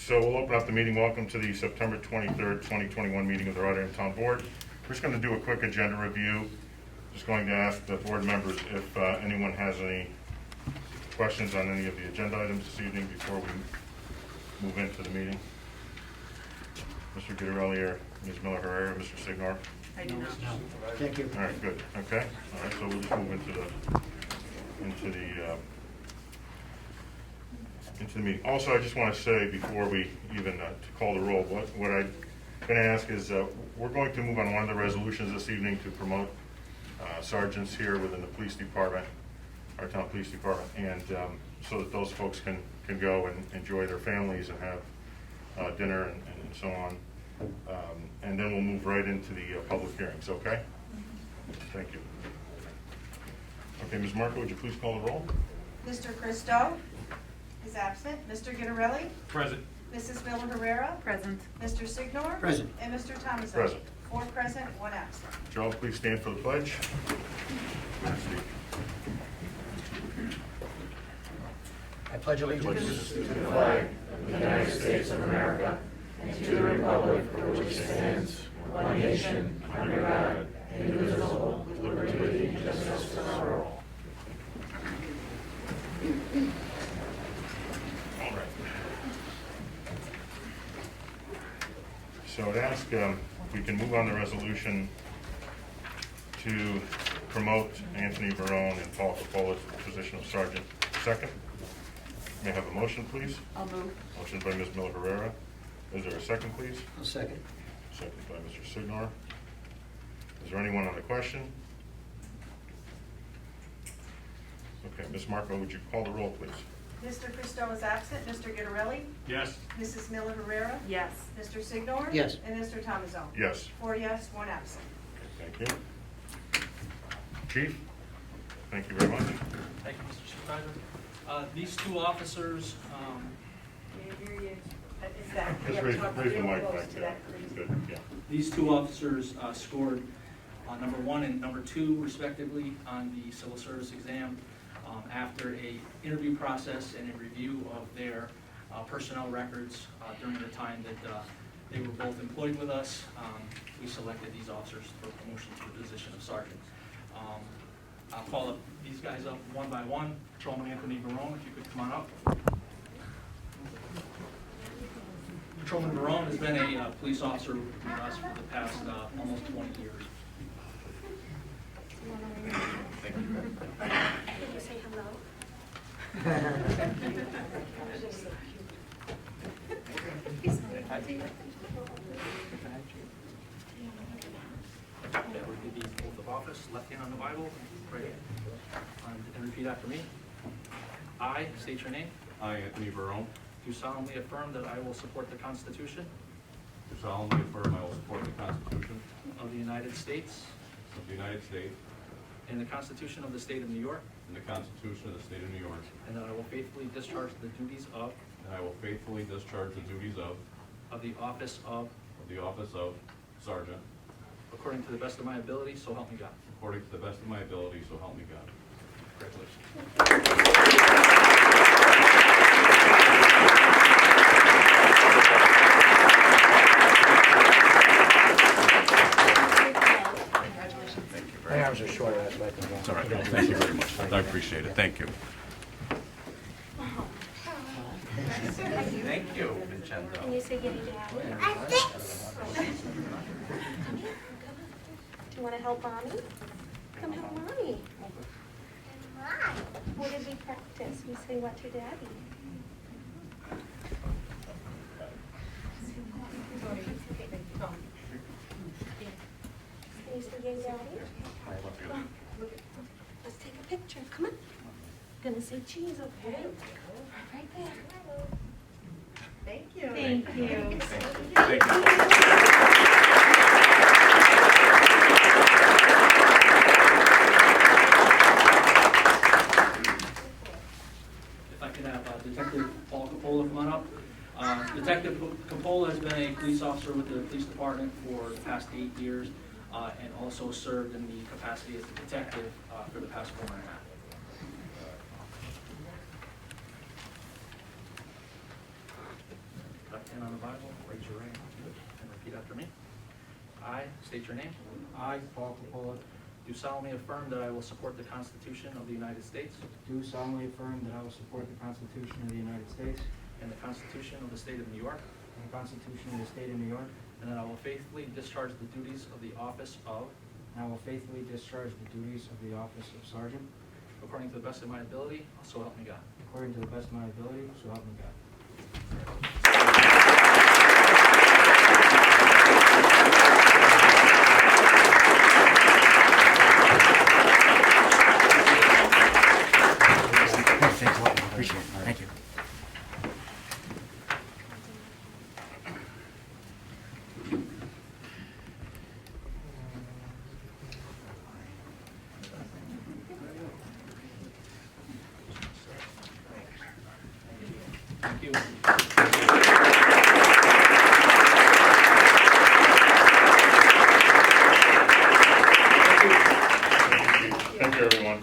So we'll open up the meeting. Welcome to the September 23rd, 2021 meeting of the Rotterdam Town Board. We're just going to do a quick agenda review. Just going to ask the board members if anyone has any questions on any of the agenda items this evening before we move into the meeting. Mr. Guidarelli or Ms. Miller-Herrera, Mr. Signor? I do not. Thank you. All right, good. Okay. All right, so we'll just move into the meeting. Also, I just want to say before we even to call the roll, what I'm going to ask is we're going to move on one of the resolutions this evening to promote sergeants here within the police department, our town police department, and so that those folks can go and enjoy their families and have dinner and so on. And then we'll move right into the public hearings, okay? Thank you. Okay, Ms. Marco, would you please call the roll? Mr. Christo is absent. Mr. Guidarelli? Present. Mrs. Miller-Herrera? Present. Mr. Signor? Present. And Mr. Thomas? Present. 4 present, 1 absent. Would you all please stand for the pledge? I pledge allegiance to the flag of the United States of America and to the republic for which it stands, one nation, under God, indivisible, with liberty and justice for all. All right. So I'd ask if we can move on the resolution to promote Anthony Barone and Paul Coppola to the position of sergeant. Second. May I have a motion, please? I'll move. Motion by Ms. Miller-Herrera. Is there a second, please? I'll second. Second by Mr. Signor. Is there anyone on the question? Okay, Ms. Marco, would you call the roll, please? Mr. Christo is absent. Mr. Guidarelli? Yes. Mrs. Miller-Herrera? Yes. Mr. Signor? Yes. And Mr. Thomas? Yes. 4 yes, 1 absent. Thank you. Chief, thank you very much. Thank you, Mr. Supervisor. These two officers, Just raise the mic back there. Good, yeah. these two officers scored number 1 and number 2 respectively on the civil service exam after a interview process and a review of their personnel records during the time that they were both employed with us. We selected these officers for promotion to the position of sergeant. I'll call these guys up one by one. Patrolman Anthony Barone, if you could come on up. Patrolman Barone has been a police officer with us for the past almost 20 years. Did you say hello? Okay, we'll give the oath of office, left hand on the Bible, right hand. And repeat after me. I state your name. I, Anthony Barone, Do solemnly affirm that I will support the Constitution do solemnly affirm I will support the Constitution of the United States of the United States and the Constitution of the State of New York, and the Constitution of the State of New York, and that I will faithfully discharge the duties of and I will faithfully discharge the duties of the office of, the office of Sergeant according to the best of my ability, so help me God. according to the best of my ability, so help me God. Congratulations. My arms are shorter, that's why I can go. All right, thank you very much. I appreciate it, thank you. Thank you, Vincenzo. Can you say yay, Daddy? Come here. Do you want to help Mommy? Come help Mommy. What did we practice? We say what to Daddy? Can you say yay, Daddy? Let's take a picture. Come on. Gonna say cheese, okay? Right there. Thank you. Thank you. Thank you. If I could have Detective Paul Coppola come on up. Detective Coppola has been a police officer with the police department for the past 8 years and also served in the capacity as a detective for the past 4.5. the Bible, raise your right hand and repeat after me. I state your name. I, Paul Capola, Do solemnly affirm that I will support the Constitution of the United States do solemnly affirm that I will support the Constitution of the United States and the Constitution of the State of New York, and the Constitution of the State of New York, and that I will faithfully discharge the duties of the office of, and I will faithfully discharge the duties of the office of Sergeant according to the best of my ability, so help me God. according to the best of my ability, so help me God. Thanks a lot, appreciate it, thank you. Thank you. Thank you, everyone.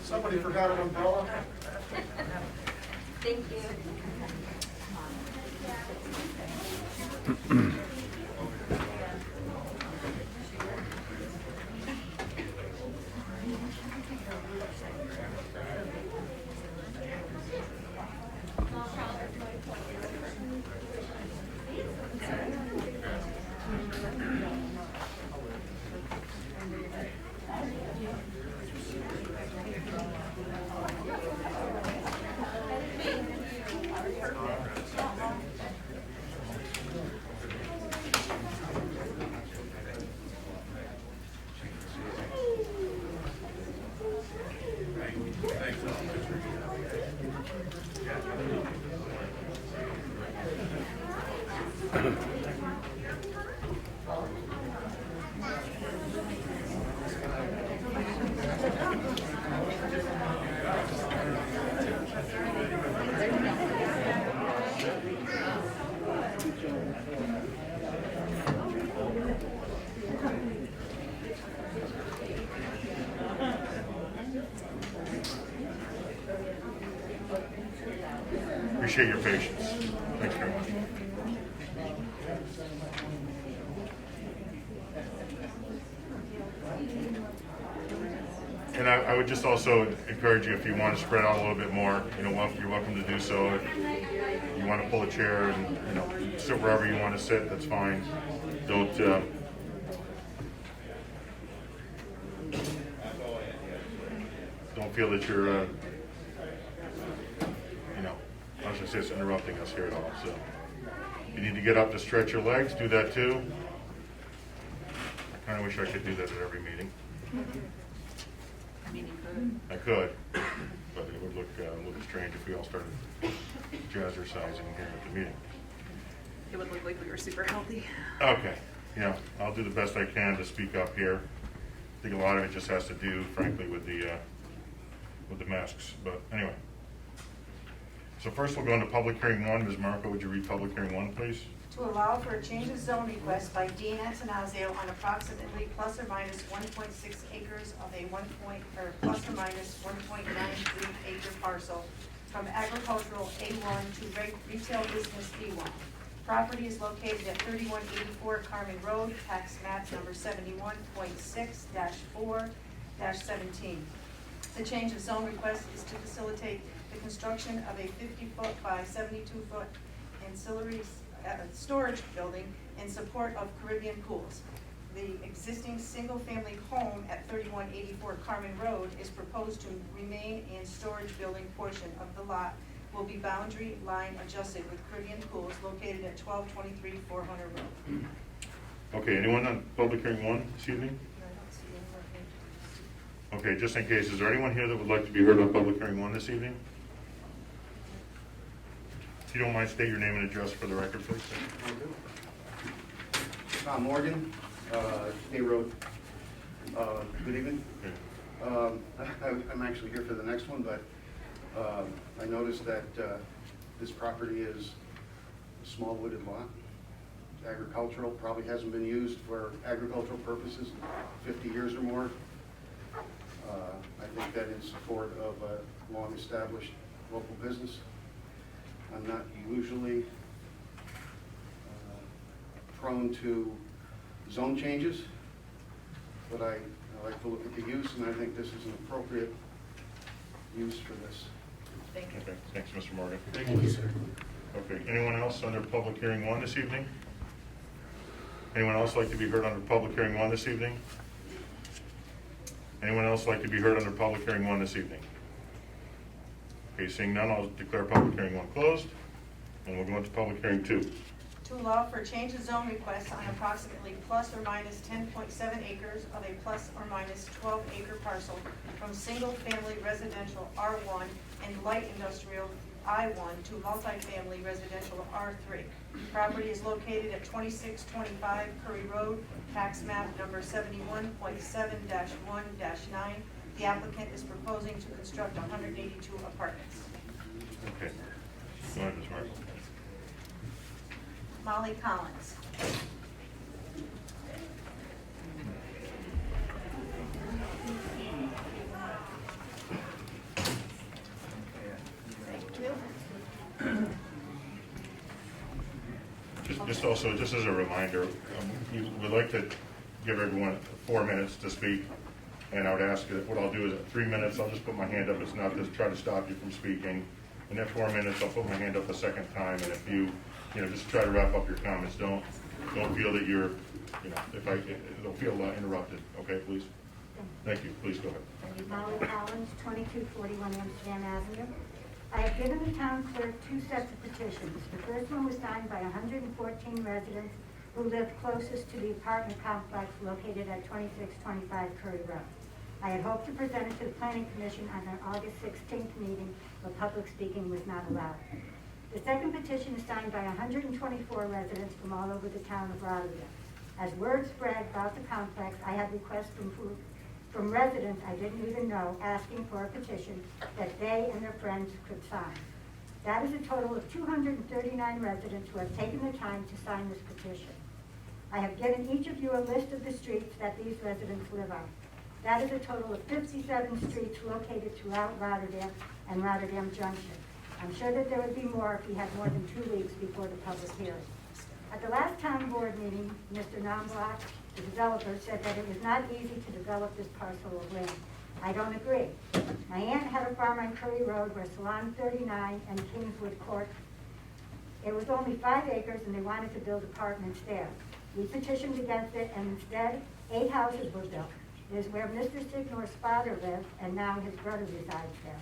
Somebody forgot an umbrella? Thank you. Appreciate your patience. Thanks very much. And I would just also encourage you, if you want to spread out a little bit more, you know, you're welcome to do so. If you want to pull a chair and, you know, sit wherever you want to sit, that's fine. Don't, don't feel that you're, you know, I was gonna say it's interrupting us here at all, so. If you need to get up to stretch your legs, do that too. I kinda wish I could do that at every meeting. I could, but it would look a little strange if we all started jazzercising here at the meeting. It would look like we were super healthy. Okay, yeah, I'll do the best I can to speak up here. I think a lot of it just has to do, frankly, with the masks, but anyway. So first we'll go into public hearing 1. Ms. Marco, would you read public hearing 1, please? To allow for a change of zone request by Dean Antanazio on approximately plus or minus 1.6 acres of a plus or minus 1.93 acre parcel from agricultural A1 to retail business B1. Property is located at 3184 Carmen Road, tax map number 71.6-4-17. The change of zone request is to facilitate the construction of a 50-foot by 72-foot ancillary storage building in support of Caribbean pools. The existing single-family home at 3184 Carmen Road is proposed to remain, and storage building portion of the lot will be boundary line adjusted with Caribbean pools located at 1223 400 Road. Okay, anyone on public hearing 1 this evening? Okay, just in case, is there anyone here that would like to be heard on public hearing 1 this evening? If you don't mind, state your name and address for the record, please. Tom Morgan, State Road. Good evening. I'm actually here for the next one, but I noticed that this property is a small wooded lot. agricultural, probably hasn't been used for agricultural purposes in 50 years or more. I think that in support of a long-established local business. I'm not usually prone to zone changes, but I like to look at the use, and I think this is an appropriate use for this. Thank you. Okay, thanks, Mr. Morgan. Thank you, sir. Okay, anyone else under public hearing 1 this evening? Anyone else like to be heard under public hearing 1 this evening? Anyone else like to be heard under public hearing 1 this evening? Okay, seeing none, I'll declare public hearing 1 closed, and we'll go into public hearing 2. To allow for change of zone requests on approximately plus or minus 10.7 acres of a plus or minus 12 acre parcel from single-family residential R1 and light industrial I1 to multifamily residential R3. Property is located at 2625 Curry Road, tax map number 71.7-1-9. The applicant is proposing to construct 182 apartments. Okay. Go ahead, Ms. Marshall. Molly Collins. Thank you. Just also, just as a reminder, we'd like to give everyone 4 minutes to speak, and I would ask that what I'll do is at 3 minutes, I'll just put my hand up. It's not to try to stop you from speaking. And at 4 minutes, I'll put my hand up a second time, and if you just try to wrap up your comments. Don't feel that you're, don't feel interrupted. Okay, please. Thank you. Please go ahead. Molly Collins, 2241 Amsterdam Avenue. I have given the town clerk 2 sets of petitions. The first one was signed by 114 residents who live closest to the apartment complex located at 2625 Curry Road. I had hoped to present it to the Planning Commission on their August 16th meeting, but public speaking was not allowed. The second petition is signed by 124 residents from all over the town of Rotterdam. As word spread about the complex, I had requests from residents I didn't even know asking for a petition that they and their friends could sign. That is a total of 239 residents who have taken the time to sign this petition. I have given each of you a list of the streets that these residents live on. That is a total of 57 streets located throughout Rotterdam and Rotterdam Junction. I'm sure that there would be more if we had more than 2 weeks before the public hearing. At the last town board meeting, Mr. Nomblock, the developer, said that it was not easy to develop this parcel of land. I don't agree. My aunt had a farm on Curry Road where Salon 39 and Kingswood Court, it was only 5 acres and they wanted to build apartments there. We petitioned against it and instead 8 houses were built. It is where Mr. Signor's father lived and now his brother resides there.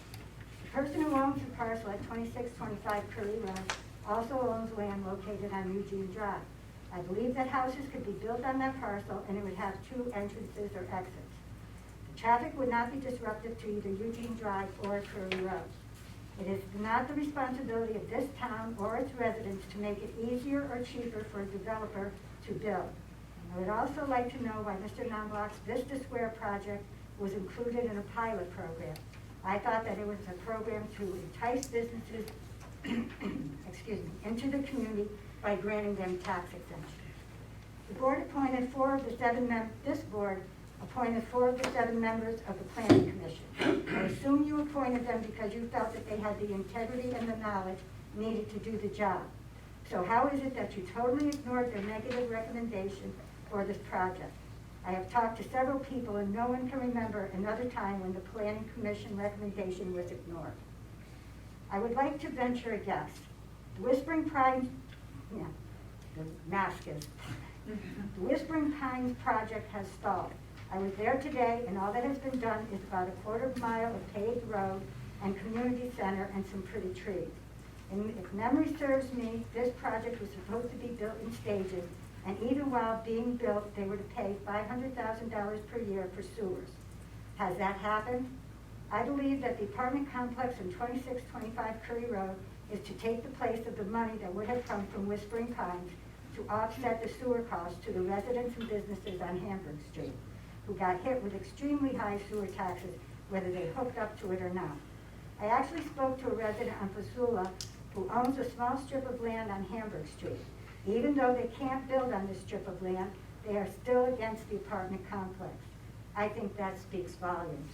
The person who owns the parcel at 2625 Curry Road also owns land located on Eugene Drive. I believe that houses could be built on that parcel and it would have 2 entrances or exits. The traffic would not be disruptive to either Eugene Drive or Curry Road. It is not the responsibility of this town or its residents to make it easier or cheaper for a developer to build. I would also like to know why Mr. Nomblock's Vista Square project was included in a pilot program. I thought that it was a program to entice businesses into the community by granting them tax exemption. The board appointed 4 of the 7 members, this board appointed 4 of the 7 members of the Planning Commission. I assume you appointed them because you felt that they had the integrity and the knowledge needed to do the job. So how is it that you totally ignored their negative recommendation for this project? I have talked to several people and no one can remember another time when the Planning Commission recommendation was ignored. I would like to venture a guess. The Whispering Pines, the mask is. The Whispering Pines project has stalled. I was there today and all that has been done is about a quarter mile of paved road and community center and some pretty trees. And if memory serves me, this project was supposed to be built in stages, and even while being built, they were to pay $500,000 per year for sewers. Has that happened? I believe that the apartment complex in 2625 Curry Road is to take the place of the money that would have come from Whispering Pines to offset the sewer costs to the residents and businesses on Hamburg Street, who got hit with extremely high sewer taxes, whether they hooked up to it or not. I actually spoke to a resident on Fasula who owns a small strip of land on Hamburg Street. Even though they can't build on this strip of land, they are still against the apartment complex. I think that speaks volumes.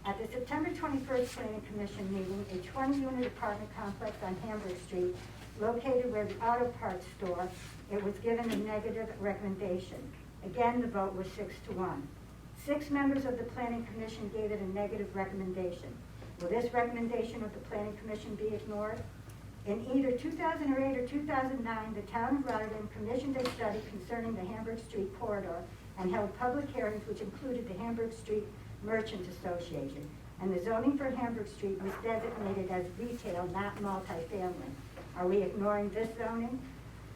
At the September 21st Planning Commission meeting, a 20-unit apartment complex on Hamburg Street, located where the auto parts store, it was given a negative recommendation. Again, the vote was 6-1. 6 members of the Planning Commission gave it a negative recommendation. Will this recommendation of the Planning Commission be ignored? In either 2008 or 2009, the town of Rotterdam commissioned a study concerning the Hamburg Street corridor and held public hearings which included the Hamburg Street Merchants Association. And the zoning for Hamburg Street was designated as retail, not multifamily. Are we ignoring this zoning?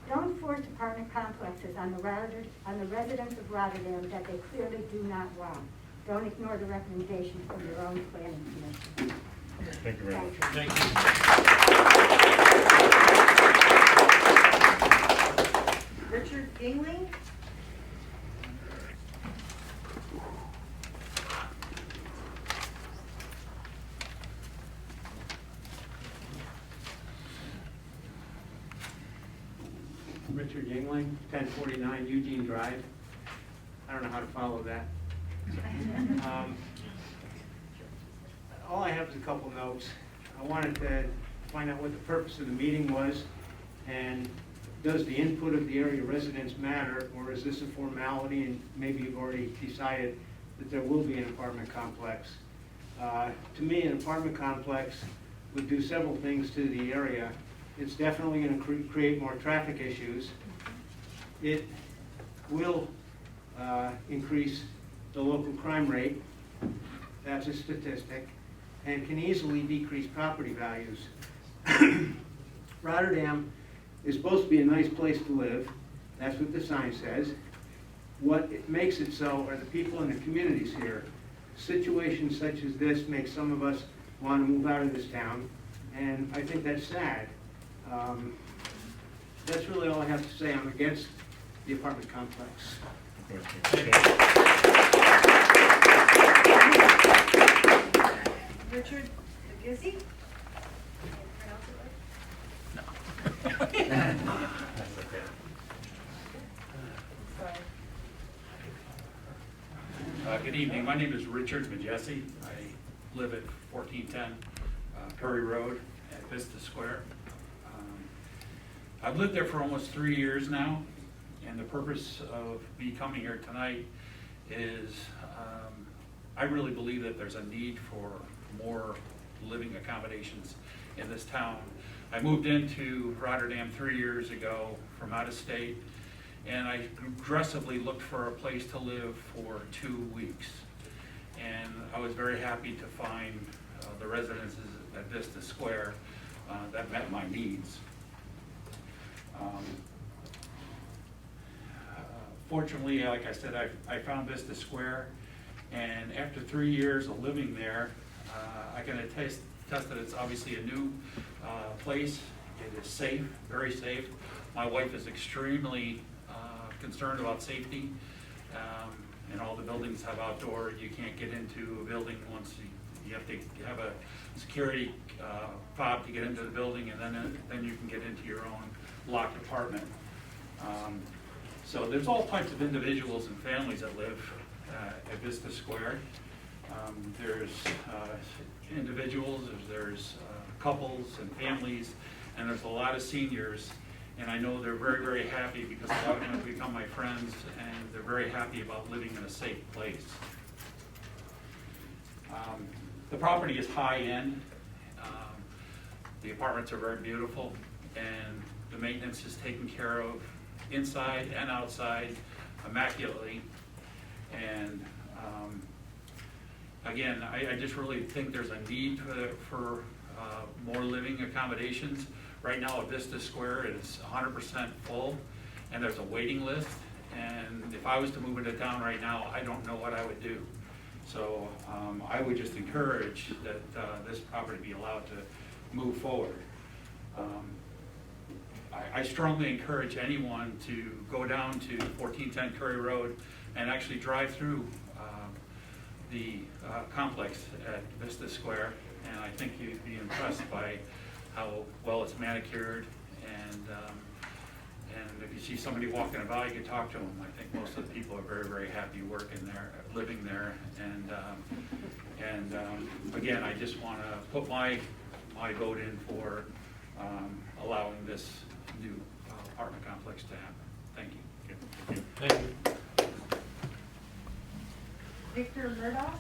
Don't force apartment complexes on the residents of Rotterdam that they clearly do not want. Don't ignore the recommendations from your own planning commission. Thank you very much. Thank you. Richard Gingling? Richard Yingling, 1049 Eugene Drive. I don't know how to follow that. All I have is a couple notes. I wanted to find out what the purpose of the meeting was, and does the input of the area residents matter, or is this a formality and maybe you've already decided that there will be an apartment complex? To me, an apartment complex would do several things to the area. It's definitely going to create more traffic issues. It will increase the local crime rate. That's a statistic. And can easily decrease property values. Rotterdam is supposed to be a nice place to live. That's what the sign says. What it makes it so are the people in the communities here. Situations such as this make some of us want to move out of this town, and I think that's sad. That's really all I have to say. I'm against the apartment complex. Richard Gizzi? Good evening. My name is Richard Majesi. I live at 1410 Curry Road at Vista Square. I've lived there for almost 3 years now, and the purpose of me coming here tonight is I really believe that there's a need for more living accommodations in this town. I moved into Rotterdam 3 years ago from out of state, and I aggressively looked for a place to live for 2 weeks. And I was very happy to find the residences at Vista Square that met my needs. Fortunately, like I said, I found Vista Square, and after 3 years of living there, I can attest that it's obviously a new place. It is safe, very safe. My wife is extremely concerned about safety, and all the buildings have outdoor. You can't get into a building once you have to have a security fob to get into the building, and then you can get into your own locked apartment. So there's all types of individuals and families that live at Vista Square. There's individuals, there's couples and families, and there's a lot of seniors. And I know they're very, very happy because a lot of them have become my friends, and they're very happy about living in a safe place. The property is high-end. The apartments are very beautiful, and the maintenance is taken care of inside and outside immaculately. And again, I just really think there's a need for more living accommodations. Right now at Vista Square, it's 100% full, and there's a waiting list. And if I was to move into town right now, I don't know what I would do. So I would just encourage that this property be allowed to move forward. I strongly encourage anyone to go down to 1410 Curry Road and actually drive through the complex at Vista Square, and I think you'd be impressed by how well it's manicured and if you see somebody walking about, you can talk to them. I think most of the people are very, very happy working there, living there, and again, I just want to put my vote in for allowing this new apartment complex to happen. Thank you. Thank you. Victor Murdoch?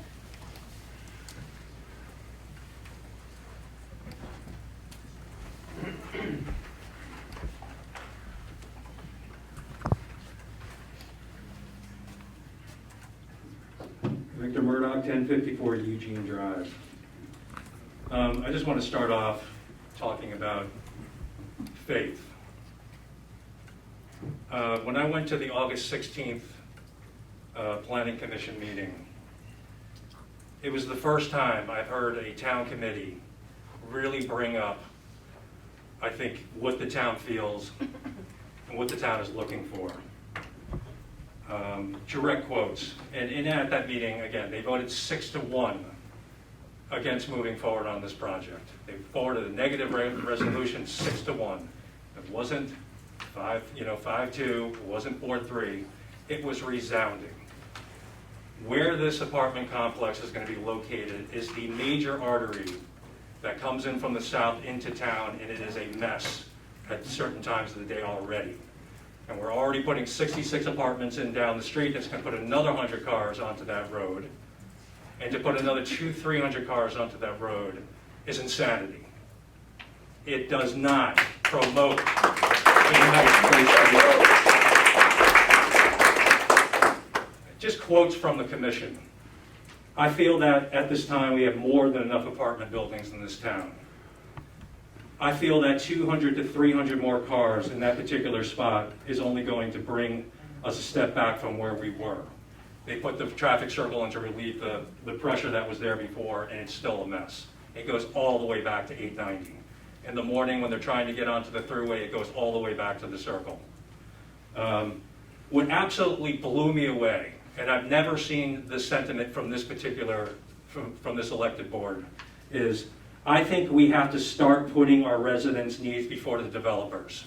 Victor Murdoch, 1054 Eugene Drive. I just want to start off talking about faith. When I went to the August 16th Planning Commission meeting, it was the first time I've heard a town committee really bring up, I think, what the town feels and what the town is looking for. Direct quotes. And at that meeting, again, they voted 6-1 against moving forward on this project. They forwarded a negative resolution 6-1. It wasn't 5-2, it wasn't 4-3. It was resounding. Where this apartment complex is going to be located is the major artery that comes in from the south into town, and it is a mess at certain times of the day already. And we're already putting 66 apartments in down the street. That's going to put another 100 cars onto that road. And to put another 200-300 cars onto that road is insanity. It does not promote a nice place to live. Just quotes from the commission. I feel that at this time we have more than enough apartment buildings in this town. I feel that 200 to 300 more cars in that particular spot is only going to bring us a step back from where we were. They put the traffic circle in to relieve the pressure that was there before, and it's still a mess. It goes all the way back to 890. In the morning when they're trying to get onto the thruway, it goes all the way back to the circle. What absolutely blew me away, and I've never seen this sentiment from this particular, from this elected board, is I think we have to start putting our residents' needs before the developers.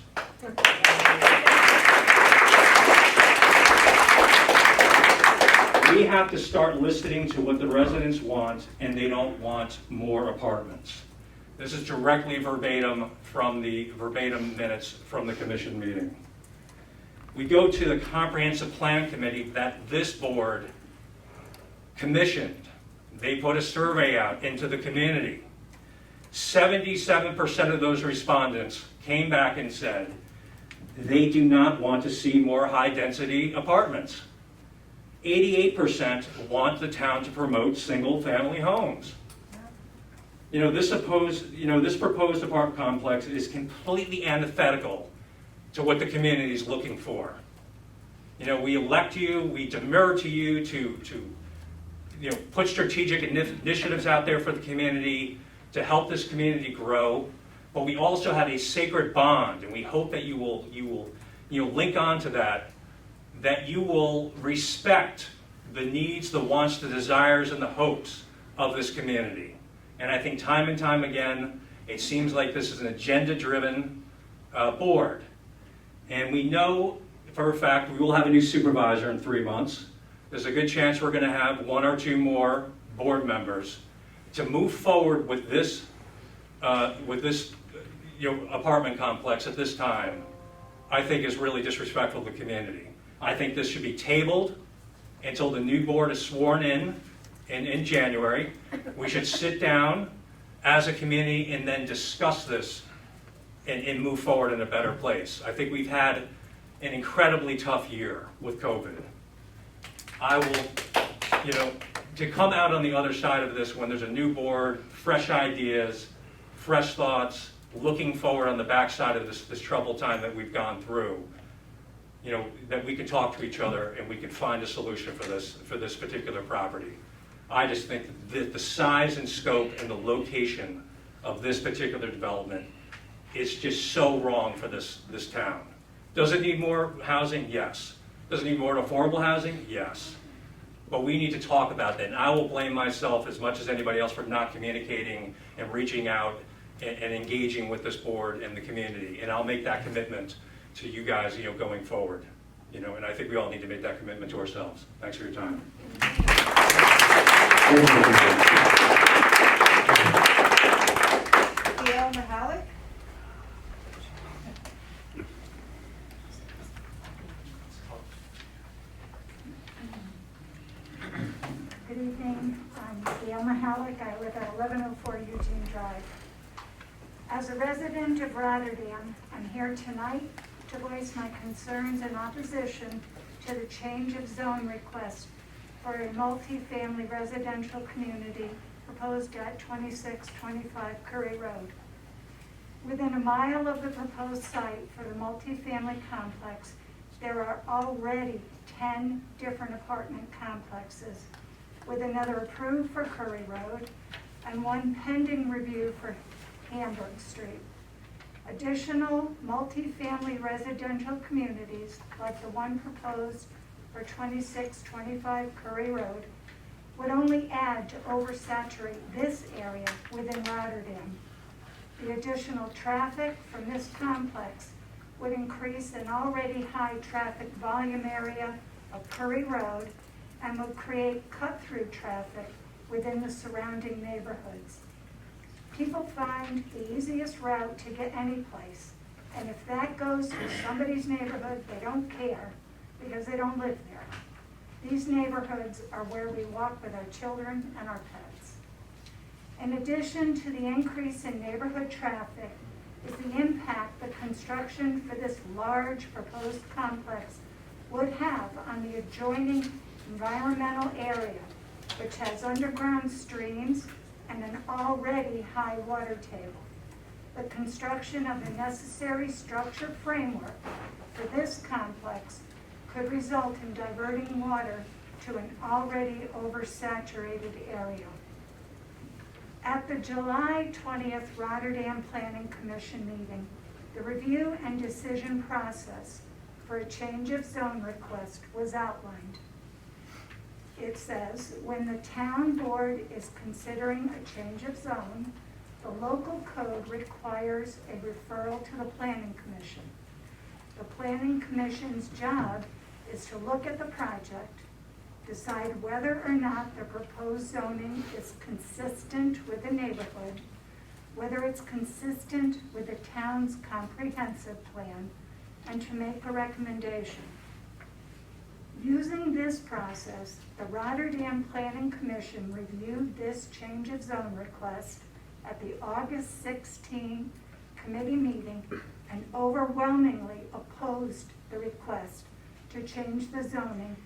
We have to start listening to what the residents want, and they don't want more apartments. This is directly verbatim from the verbatim minutes from the commission meeting. We go to the comprehensive plan committee that this board commissioned. They put a survey out into the community. 77% of those respondents came back and said they do not want to see more high-density apartments. 88% want the town to promote single-family homes. This proposed apartment complex is completely antithetical to what the community is looking for. We elect you, we demur to you to put strategic initiatives out there for the community to help this community grow, but we also have a sacred bond, and we hope that you will link on to that you will respect the needs, the wants, the desires, and the hopes of this community. And I think time and time again, it seems like this is an agenda-driven board. And we know for a fact we will have a new supervisor in 3 months. There's a good chance we're going to have 1 or 2 more board members. To move forward with this apartment complex at this time, I think is really disrespectful to the community. I think this should be tabled until the new board is sworn in January. We should sit down as a community and then discuss this and move forward in a better place. I think we've had an incredibly tough year with COVID. I will, to come out on the other side of this when there's a new board, fresh ideas, fresh thoughts, looking forward on the backside of this troubled time that we've gone through, that we can talk to each other and we can find a solution for this particular property. I just think that the size and scope and the location of this particular development is just so wrong for this town. Does it need more housing? Yes. Does it need more affordable housing? Yes. But we need to talk about that. And I will blame myself as much as anybody else for not communicating and reaching out and engaging with this board and the community. And I'll make that commitment to you guys, going forward. And I think we all need to make that commitment to ourselves. Thanks for your time. Gail Mahalik. Good evening, I'm Gail Mahalik. I live at 1104 Eugene Drive. As a resident of Rotterdam, I'm here tonight to voice my concerns and opposition to the change of zone request for a multi-family residential community proposed at 2625 Curry Road. Within a mile of the proposed site for the multi-family complex, there are already 10 different apartment complexes, with another approved for Curry Road and one pending review for Hamburg Street. Additional multi-family residential communities, like the one proposed for 2625 Curry Road, would only add to oversaturate this area within Rotterdam. The additional traffic from this complex would increase an already high traffic volume area of Curry Road and would create cut-through traffic within the surrounding neighborhoods. People find the easiest route to get any place, and if that goes through somebody's neighborhood, they don't care because they don't live there. These neighborhoods are where we walk with our children and our pets. In addition to the increase in neighborhood traffic is the impact the construction for this large proposed complex would have on the adjoining environmental area, which has underground streams and an already high water table. The construction of the necessary structure framework for this complex could result in diverting water to an already oversaturated area. At the July 20th Rotterdam Planning Commission meeting, the review and decision process for a change of zone request was outlined. It says, when the town board is considering a change of zone, the local code requires a referral to the planning commission. The planning commission's job is to look at the project, decide whether or not the proposed zoning is consistent with the neighborhood, whether it's consistent with the town's comprehensive plan, and to make a recommendation. Using this process, the Rotterdam Planning Commission reviewed this change of zone request at the August 16 committee meeting and overwhelmingly opposed the request to change the zoning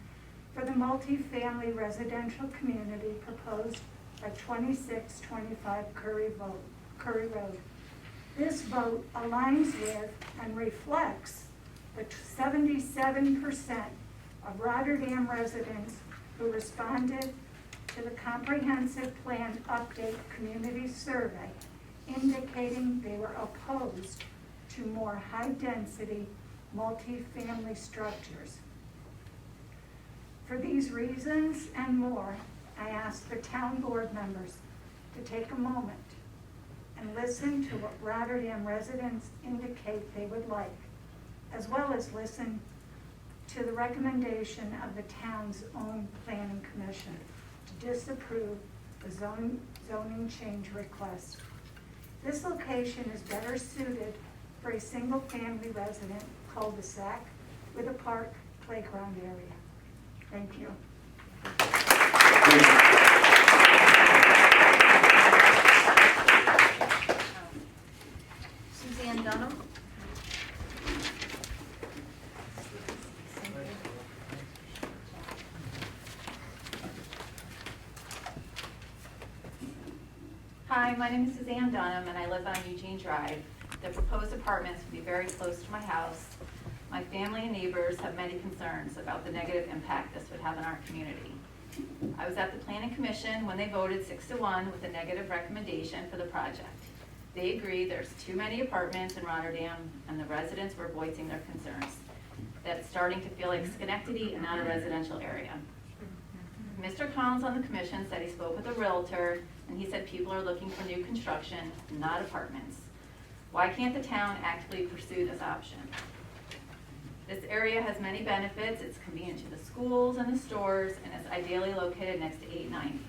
for the multi-family residential community proposed at 2625 Curry Road. This vote aligns with and reflects the 77% of Rotterdam residents who responded to the Comprehensive Plan Update Community Survey, indicating they were opposed to more high-density multi-family structures. For these reasons and more, I ask the town board members to take a moment and listen to what Rotterdam residents indicate they would like, as well as listen to the recommendation of the town's own planning commission to disapprove the zoning change request. This location is better suited for a single-family resident cul-de-sac with a park playground area. Thank you. Suzanne Dunham. Hi, my name is Suzanne Dunham and I live on Eugene Drive. The proposed apartments will be very close to my house. My family and neighbors have many concerns about the negative impact this would have on our community. I was at the Planning Commission when they voted 6-1 with a negative recommendation for the project. They agreed there's too many apartments in Rotterdam and the residents were voicing their concerns. That it's starting to feel like Schenectady and not a residential area. Mr. Collins on the commission said he spoke with a realtor and he said people are looking for new construction, not apartments. Why can't the town actively pursue this option? This area has many benefits. It's convenient to the schools and the stores, and it's ideally located next to 890.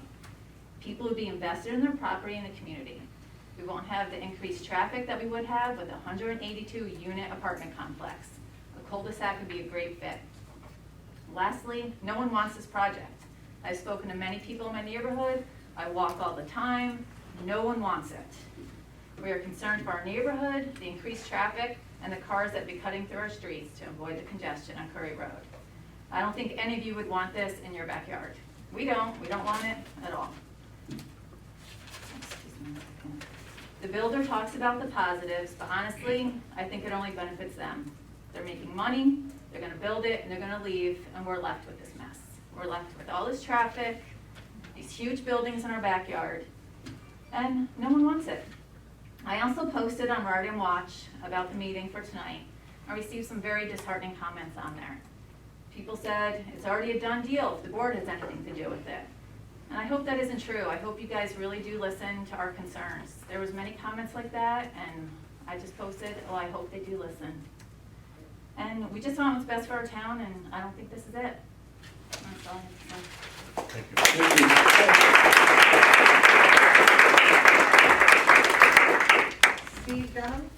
People would be invested in their property and the community. We won't have the increased traffic that we would have with a 182-unit apartment complex. A cul-de-sac would be a great fit. Lastly, no one wants this project. I've spoken to many people in my neighborhood. I walk all the time. No one wants it. We are concerned for our neighborhood, the increased traffic, and the cars that be cutting through our streets to avoid the congestion on Curry Road. I don't think any of you would want this in your backyard. We don't want it at all. The builder talks about the positives, but honestly, I think it only benefits them. They're making money, they're gonna build it, and they're gonna leave, and we're left with this mess. We're left with all this traffic, these huge buildings in our backyard, and no one wants it. I also posted on Rotterdam Watch about the meeting for tonight. I received some very disheartening comments on there. People said it's already a done deal if the board has anything to do with it. And I hope that isn't true. I hope you guys really do listen to our concerns. There was many comments like that, and I just posted, oh, I hope they do listen. And we just want what's best for our town, and I don't think this is it. That's all I have to say. Steve Dunham?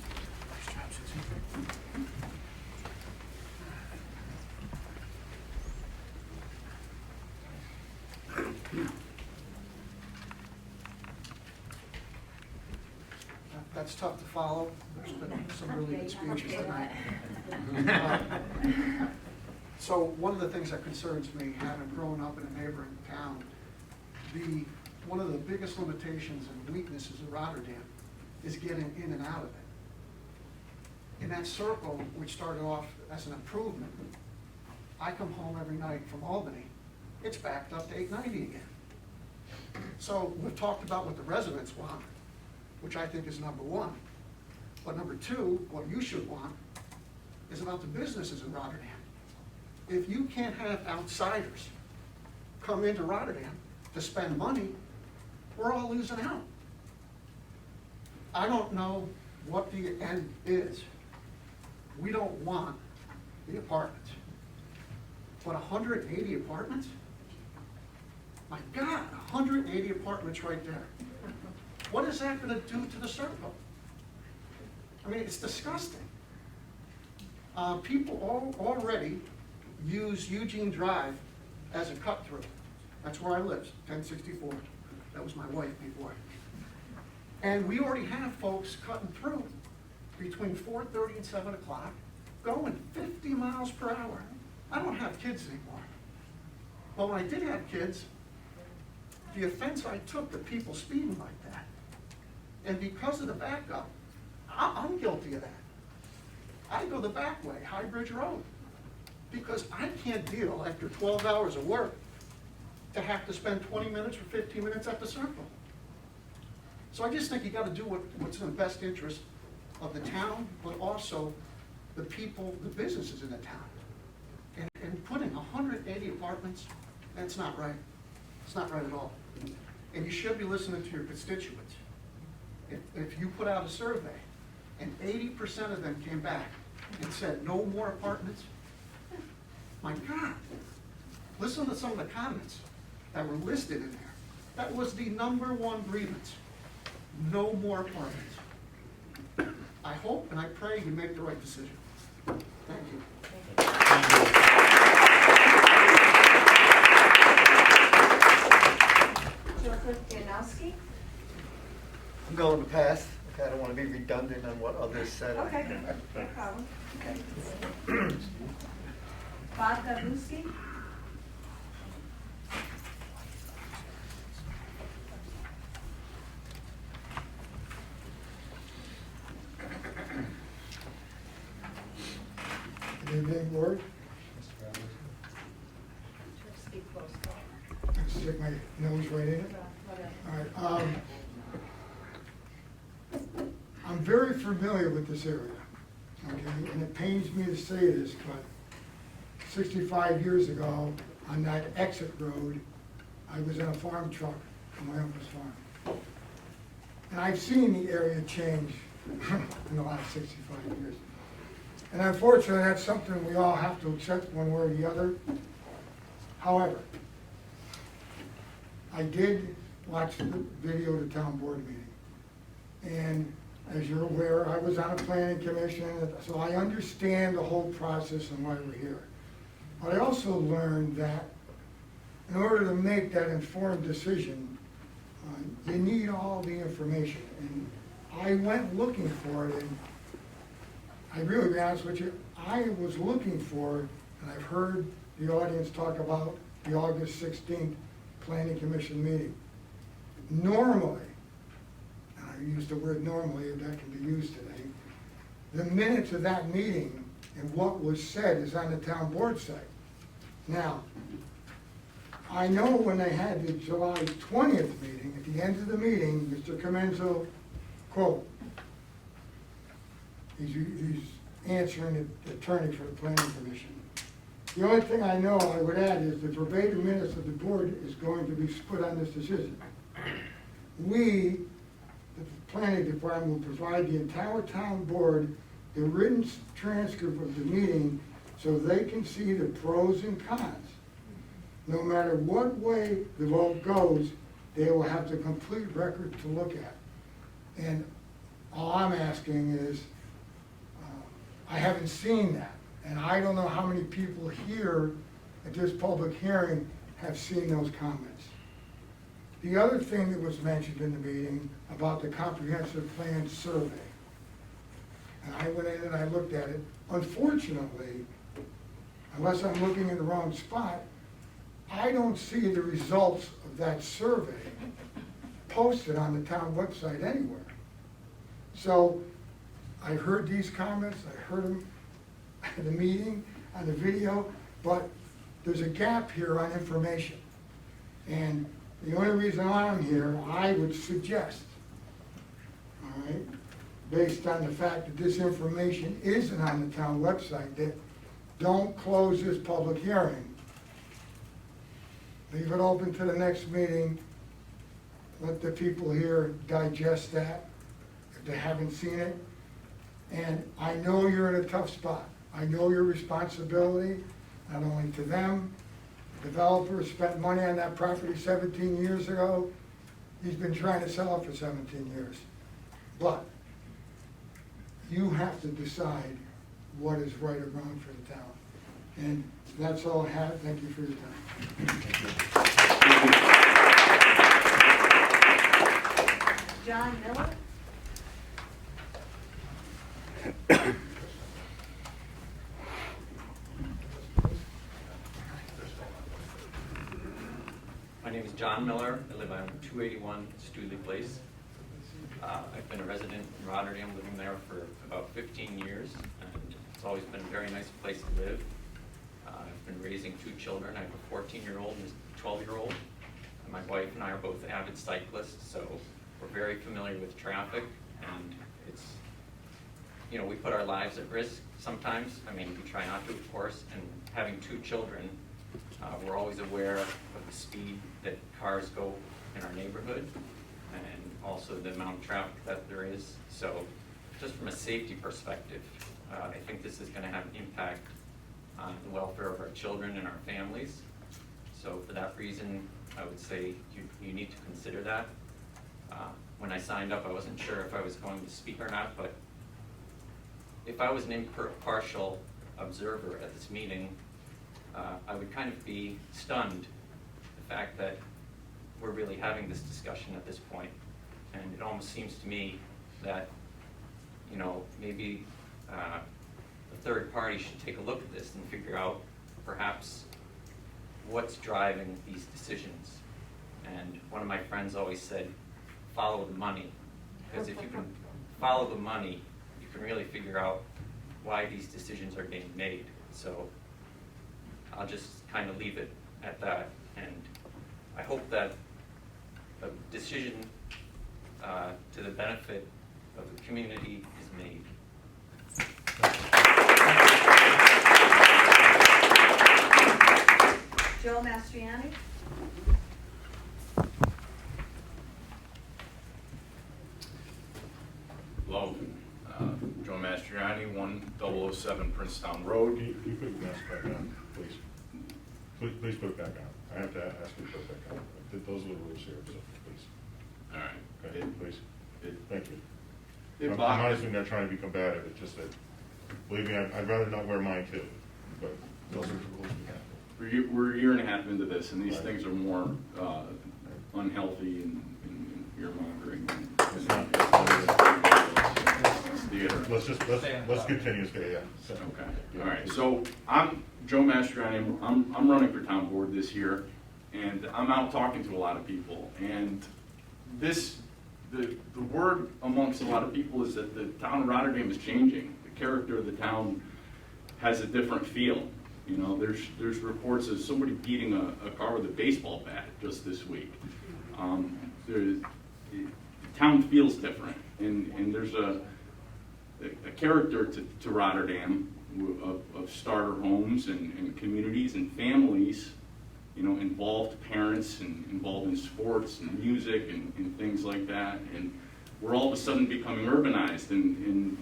That's tough to follow. There's been some really good speeches tonight. So one of the things that concerns me, having grown up in a neighboring town, one of the biggest limitations and weaknesses of Rotterdam is getting in and out of it. In that circle, which started off as an improvement, I come home every night from Albany, it's backed up to 890 again. So we've talked about what the residents want, which I think is number one. But number two, what you should want, is about the businesses in Rotterdam. If you can't have outsiders come into Rotterdam to spend money, we're all losing out. I don't know what the end is. We don't want the apartments. But 180 apartments? My God, 180 apartments right there. What is that going to do to the circle? I mean, it's disgusting. People already use Eugene Drive as a cut-through. That's where I lived, 1064. That was my wife before. And we already have folks cutting through between 4:30 and 7 o'clock, going 50 miles per hour. I don't have kids anymore. But when I did have kids, the offense I took to people speeding like that, and because of the backup, I'm guilty of that. I go the back way, High Bridge Road, because I can't deal after 12 hours of work to have to spend 20 minutes or 15 minutes at the circle. So I just think you got to do what's in the best interest of the town, but also the people, the businesses in the town. And putting 180 apartments, that's not right. It's not right at all. And you should be listening to your constituents. If you put out a survey and 80% of them came back and said no more apartments, my God, listen to some of the comments that were listed in there. That was the #1 grievance. No more apartments. I hope and I pray you make the right decision. Thank you. Joseph Janowski? I'm going to pass. Okay, I don't want to be redundant on what others said. Okay, no problem. Bob Gabuski? Good evening, board. Speak close. Stick my nose right in it. All right. I'm very familiar with this area, okay? And it pains me to say this, but 65 years ago, on that exit road, I was in a farm truck on my uncle's farm. And I've seen the area change in the last 65 years. And unfortunately, that's something we all have to accept one way or the other. However, I did watch the video of the town board meeting. And as you're aware, I was on a planning commission, so I understand the whole process and why we're here. But I also learned that in order to make that informed decision, you need all the information. And I went looking for it, and I really, to be honest with you, I was looking for, and I've heard the audience talk about the August 16th Planning Commission meeting. Normally, and I use the word normally, if that can be used today, the minutes of that meeting and what was said is on the town board site. Now, I know when they had the July 20th meeting, at the end of the meeting, Mr. Comenzo, quote, he's answering the attorney for the planning commission. The only thing I know I would add is the verbatim minutes of the board is going to be put on this decision. We, the planning department, will provide the entire town board the written transcript of the meeting so they can see the pros and cons. No matter what way the vote goes, they will have the complete record to look at. And all I'm asking is, I haven't seen that. And I don't know how many people here at this public hearing have seen those comments. The other thing that was mentioned in the meeting about the comprehensive plan survey. And I went in and I looked at it. Unfortunately, unless I'm looking in the wrong spot, I don't see the results of that survey posted on the town website anywhere. So I heard these comments, I heard them at the meeting, on the video, but there's a gap here on information. And the only reason I'm here, I would suggest, all right, based on the fact that this information isn't on the town website, that don't close this public hearing. Leave it open to the next meeting. Let the people here digest that if they haven't seen it. And I know you're in a tough spot. I know your responsibility, not only to them. The developer spent money on that property 17 years ago. He's been trying to sell it for 17 years. But you have to decide what is right or wrong for the town. And that's all I have. Thank you for your time. John Miller? My name is John Miller. I live on 281 Stooley Place. I've been a resident in Rotterdam, living there for about 15 years, and it's always been a very nice place to live. I've been raising two children. I have a 14-year-old and a 12-year-old. And my wife and I are both avid cyclists, so we're very familiar with traffic, and it's, you know, we put our lives at risk sometimes. I mean, we try not to, of course, and having two children, we're always aware of the speed that cars go in our neighborhood, and also the amount of traffic that there is. So just from a safety perspective, I think this is going to have an impact on the welfare of our children and our families. So for that reason, I would say you need to consider that. When I signed up, I wasn't sure if I was going to speak or not, but if I was an impartial observer at this meeting, I would kind of be stunned the fact that we're really having this discussion at this point. And it almost seems to me that, you know, maybe a third party should take a look at this and figure out perhaps what's driving these decisions. And one of my friends always said, follow the money. Because if you can follow the money, you can really figure out why these decisions are being made. So I'll just kind of leave it at that. And I hope that a decision to the benefit of the community is made. Joe Mastriani? Hello, Joe Mastriani, 100 007 Princetown Road. Can you put your mask back on, please? Please put it back on. I have to ask you to put it back on. Those are the rules here, so please. All right. Go ahead, please. Thank you. It I'm bothers- honestly not trying to be combative, it's just that, believe me, I'd rather not wear mine too, but those are the rules we have. We're a year and a half into this, and these things are more unhealthy and fear-mongering. It's not- It's theater. Let's continue, yeah. So- Okay, all right, so I'm Joe Mastriani, I'm running for town board this year, and I'm out talking to a lot of people, and the word amongst a lot of people is that the town of Rotterdam is changing. The character of the town has a different feel. You know, there's reports of somebody beating a car with a baseball bat just this week. The town feels different, and there's a character to Rotterdam of starter homes and communities and families, you know, involved parents and involved in sports and music and things like that. And we're all of a sudden becoming urbanized, and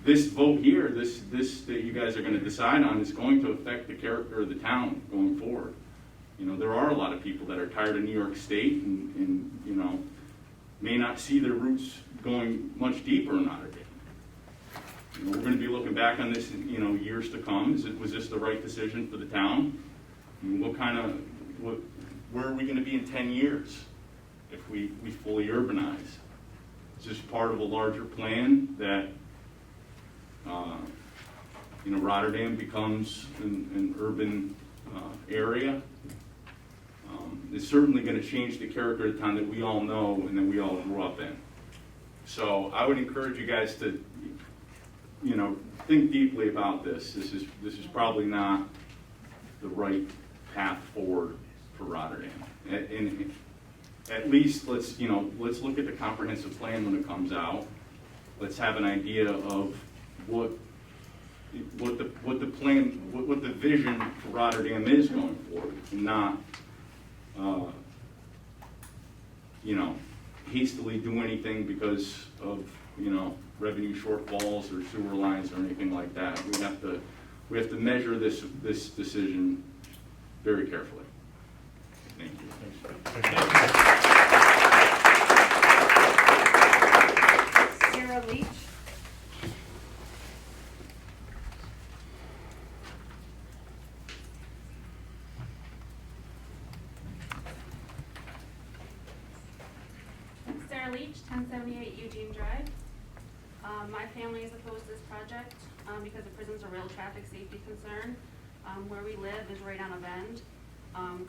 this vote here, this that you guys are going to decide on, is going to affect the character of the town going forward. You know, there are a lot of people that are tired of New York State and you know, may not see their roots going much deeper in Rotterdam. You know, we're going to be looking back on this in, you know, years to come. Was this the right decision for the town? I mean, where are we going to be in 10 years if we fully urbanize? Is this part of a larger plan that you know, Rotterdam becomes an urban area? It's certainly going to change the character of the town that we all know and that we all grew up in. So I would encourage you guys to, you know, think deeply about this. This is probably not the right path forward for Rotterdam. And at least let's look at the comprehensive plan when it comes out. Let's have an idea of what the plan, what the vision for Rotterdam is going forward, and not you know, hastily do anything because of, you know, revenue shortfalls or sewer lines or anything like that. We have to measure this decision very carefully. Thank you. Sarah Leach. Sarah Leach, 1078 Eugene Drive. My family is opposed to this project because it presents a real traffic safety concern. Where we live is right on a bend.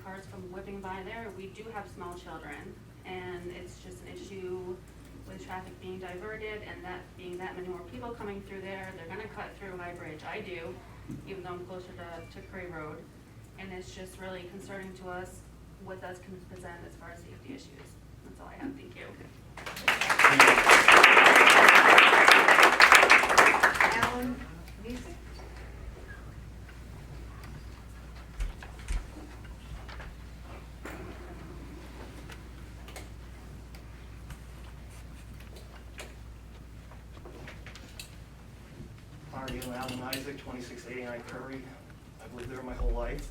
Cars come whipping by there. We do have small children, and it's just an issue with traffic being diverted and that being that many more people coming through there. They're going to cut through High Bridge. I do, even though I'm closer to Cray Road. And it's just really concerning to us what that's going to present as far as safety issues. That's all I have. Thank you. Alan Music. Marty and Alan Isaac, 2689 Curry. I've lived there my whole life.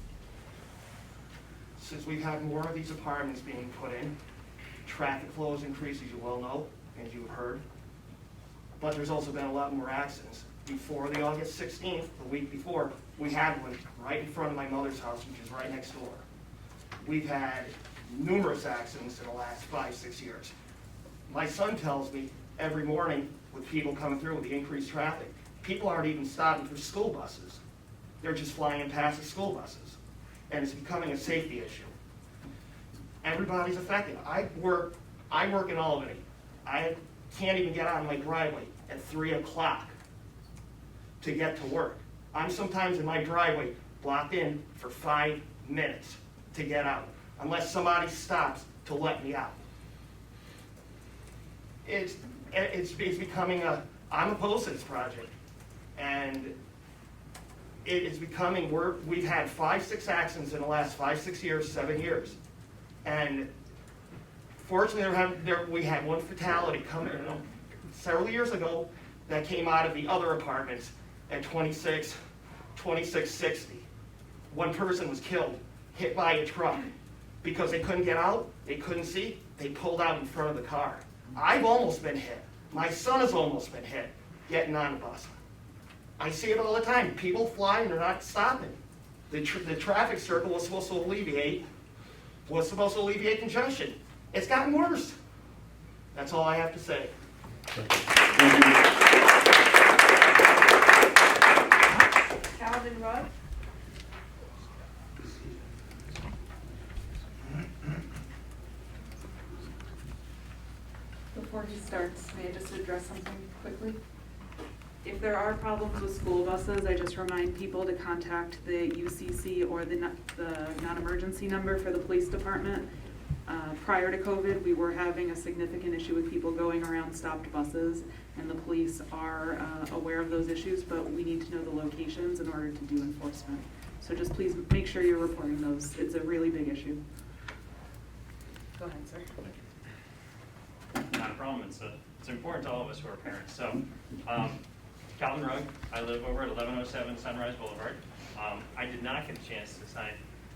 Since we've had more of these apartments being put in, traffic flow has increased, as you well know, as you've heard. But there's also been a lot more accidents. Before the August 16th, the week before, we had one right in front of my mother's house, which is right next door. We've had numerous accidents in the last 5-6 years. My son tells me every morning with people coming through with the increased traffic, people aren't even stopping for school buses. They're just flying past the school buses. And it's becoming a safety issue. Everybody's affected. I work in Albany. I can't even get out of my driveway at 3 o'clock to get to work. I'm sometimes in my driveway blocked in for 5 minutes to get out, unless somebody stops to let me out. It's becoming I'm opposed to this project. And it is becoming, we've had 5-6 accidents in the last 5-6 years, 7 years. And fortunately, we had one fatality come in several years ago that came out of the other apartments at 2660. One person was killed, hit by a truck. Because they couldn't get out, they couldn't see, they pulled out in front of the car. I've almost been hit. My son has almost been hit getting on the bus. I see it all the time. People fly and they're not stopping. The traffic circle was supposed to alleviate congestion. It's gotten worse. That's all I have to say. Calvin Rudd. Before he starts, may I just address something quickly? If there are problems with school buses, I just remind people to contact the UCC or the non-emergency number for the police department. Prior to COVID, we were having a significant issue with people going around stopped buses, and the police are aware of those issues, but we need to know the locations in order to do enforcement. So just please make sure you're reporting those. It's a really big issue. Go ahead, sir. Not a problem. It's important to all of us who are parents. So, Calvin Rugg, I live over at 1107 Sunrise Boulevard. I did not get a chance to sign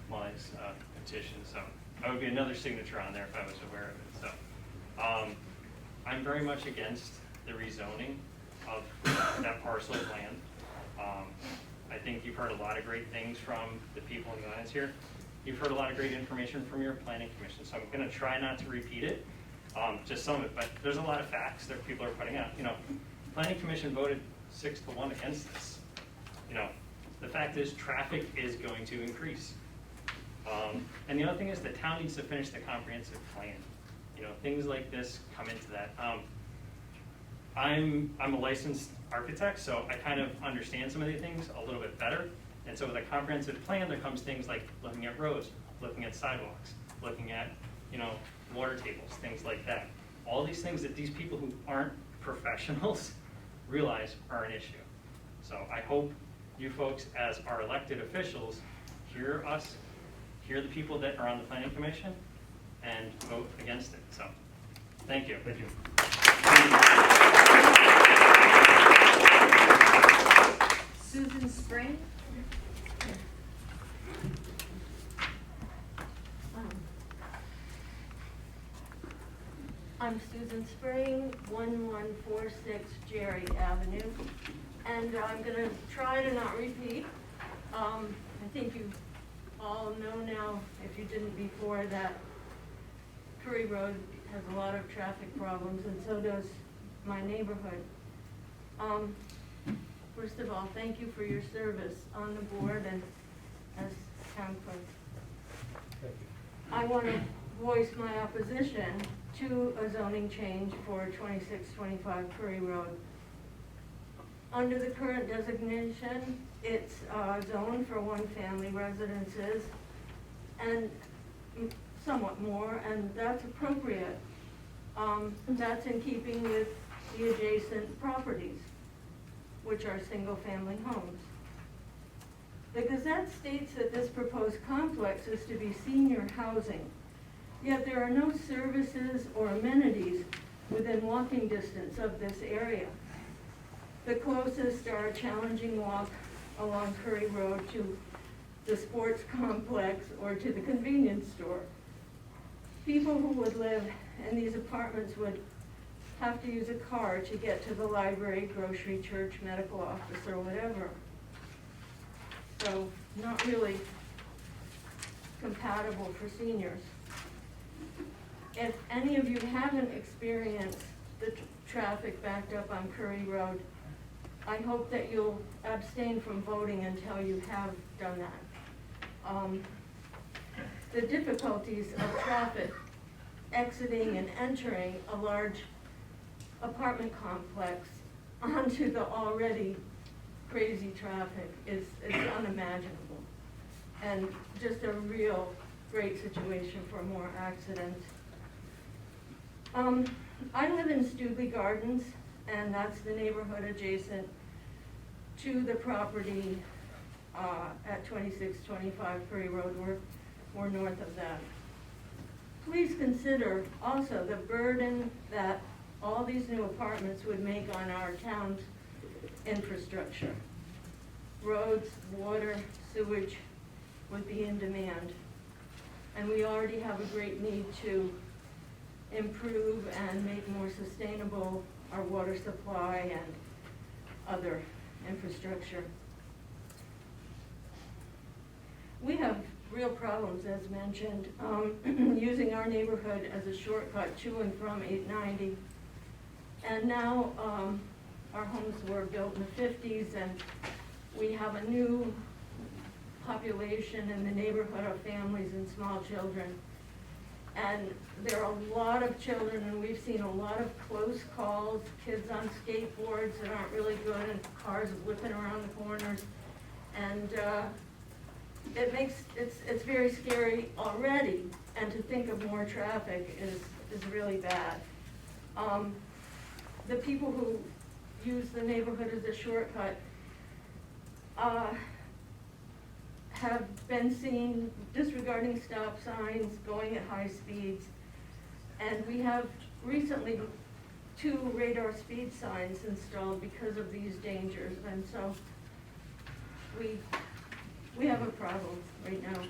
Molly's petition, so I would be another signature on there if I was aware of it. So, I'm very much against the rezoning of that parcel of land. I think you've heard a lot of great things from the people in the audience here. You've heard a lot of great information from your planning commission, so I'm going to try not to repeat it. Just some of it, but there's a lot of facts that people are putting out. You know, planning commission voted 6-1 against this. You know, the fact is traffic is going to increase. And the other thing is the town needs to finish the comprehensive plan. You know, things like this come into that. I'm a licensed architect, so I kind of understand some of the things a little bit better. And so with a comprehensive plan, there comes things like looking at roads, looking at sidewalks, looking at, you know, water tables, things like that. All these things that these people who aren't professionals realize are an issue. So I hope you folks, as our elected officials, hear us, hear the people that are on the planning commission, and vote against it. So, thank you. Thank you. Susan Spring. I'm Susan Spring, 1146 Jerry Avenue, and I'm going to try to not repeat. I think you all know now, if you didn't before, that Curry Road has a lot of traffic problems, and so does my neighborhood. First of all, thank you for your service on the board and as town clerk. I want to voice my opposition to a zoning change for 2625 Curry Road. Under the current designation, it's zoned for one-family residences and somewhat more, and that's appropriate. That's in keeping with the adjacent properties, which are single-family homes. The Gazette states that this proposed complex is to be senior housing, yet there are no services or amenities within walking distance of this area. The closest are a challenging walk along Curry Road to the sports complex or to the convenience store. People who would live in these apartments would have to use a car to get to the library, grocery, church, medical office, or whatever. So not really compatible for seniors. If any of you haven't experienced the traffic backed up on Curry Road, I hope that you'll abstain from voting until you have done that. The difficulties of traffic exiting and entering a large apartment complex onto the already crazy traffic is unimaginable, and just a real great situation for more accidents. I live in Studley Gardens, and that's the neighborhood adjacent to the property at 2625 Curry Road. We're north of that. Please consider also the burden that all these new apartments would make on our town's infrastructure. roads, water, sewage would be in demand. And we already have a great need to improve and make more sustainable our water supply and other infrastructure. We have real problems, as mentioned, using our neighborhood as a shortcut to and from 890. And now our homes were built in the 50s, and we have a new population in the neighborhood of families and small children. And there are a lot of children, and we've seen a lot of close calls, kids on skateboards that aren't really good, and cars whipping around the corners. And it's very scary already, and to think of more traffic is really bad. The people who use the neighborhood as a shortcut have been seen disregarding stop signs, going at high speeds, and we have recently 2 radar speed signs installed because of these dangers, and so we have a problem right now.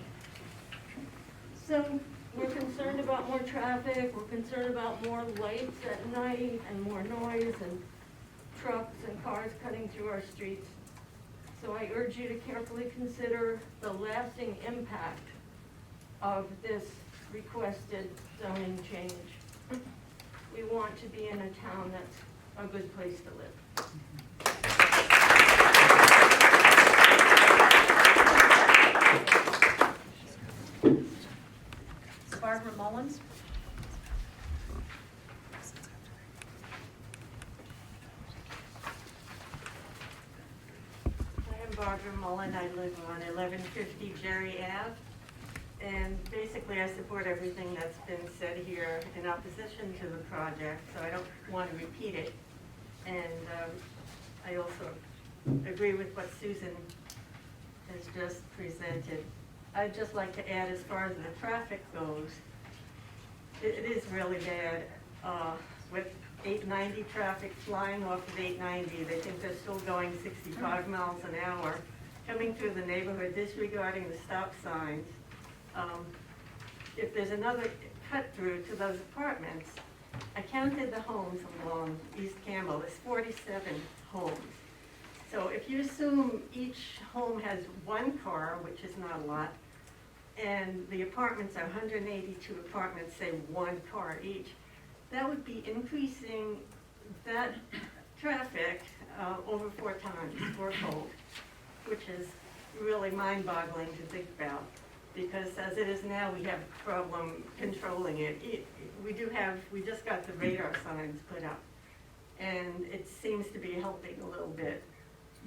So we're concerned about more traffic, we're concerned about more lights at night and more noise and trucks and cars cutting through our streets. So I urge you to carefully consider the lasting impact of this requested zoning change. We want to be in a town that's a good place to live. Barbara Mullins. I'm Barbara Mullen. I live on 1150 Jerry Ave. And basically I support everything that's been said here in opposition to the project, so I don't want to repeat it. And I also agree with what Susan has just presented. I'd just like to add, as far as the traffic goes, it is really bad. With 890 traffic flying off of 890, they think they're still going 65 miles an hour, coming through the neighborhood, disregarding the stop signs. If there's another cut through to those apartments, I counted the homes along East Campbell, there's 47 homes. So if you assume each home has 1 car, which is not a lot, and the apartments are 182 apartments, say 1 car each, that would be increasing that traffic over 4 times, 4-fold, which is really mind-boggling to think about. Because as it is now, we have a problem controlling it. We just got the radar signs put up, and it seems to be helping a little bit.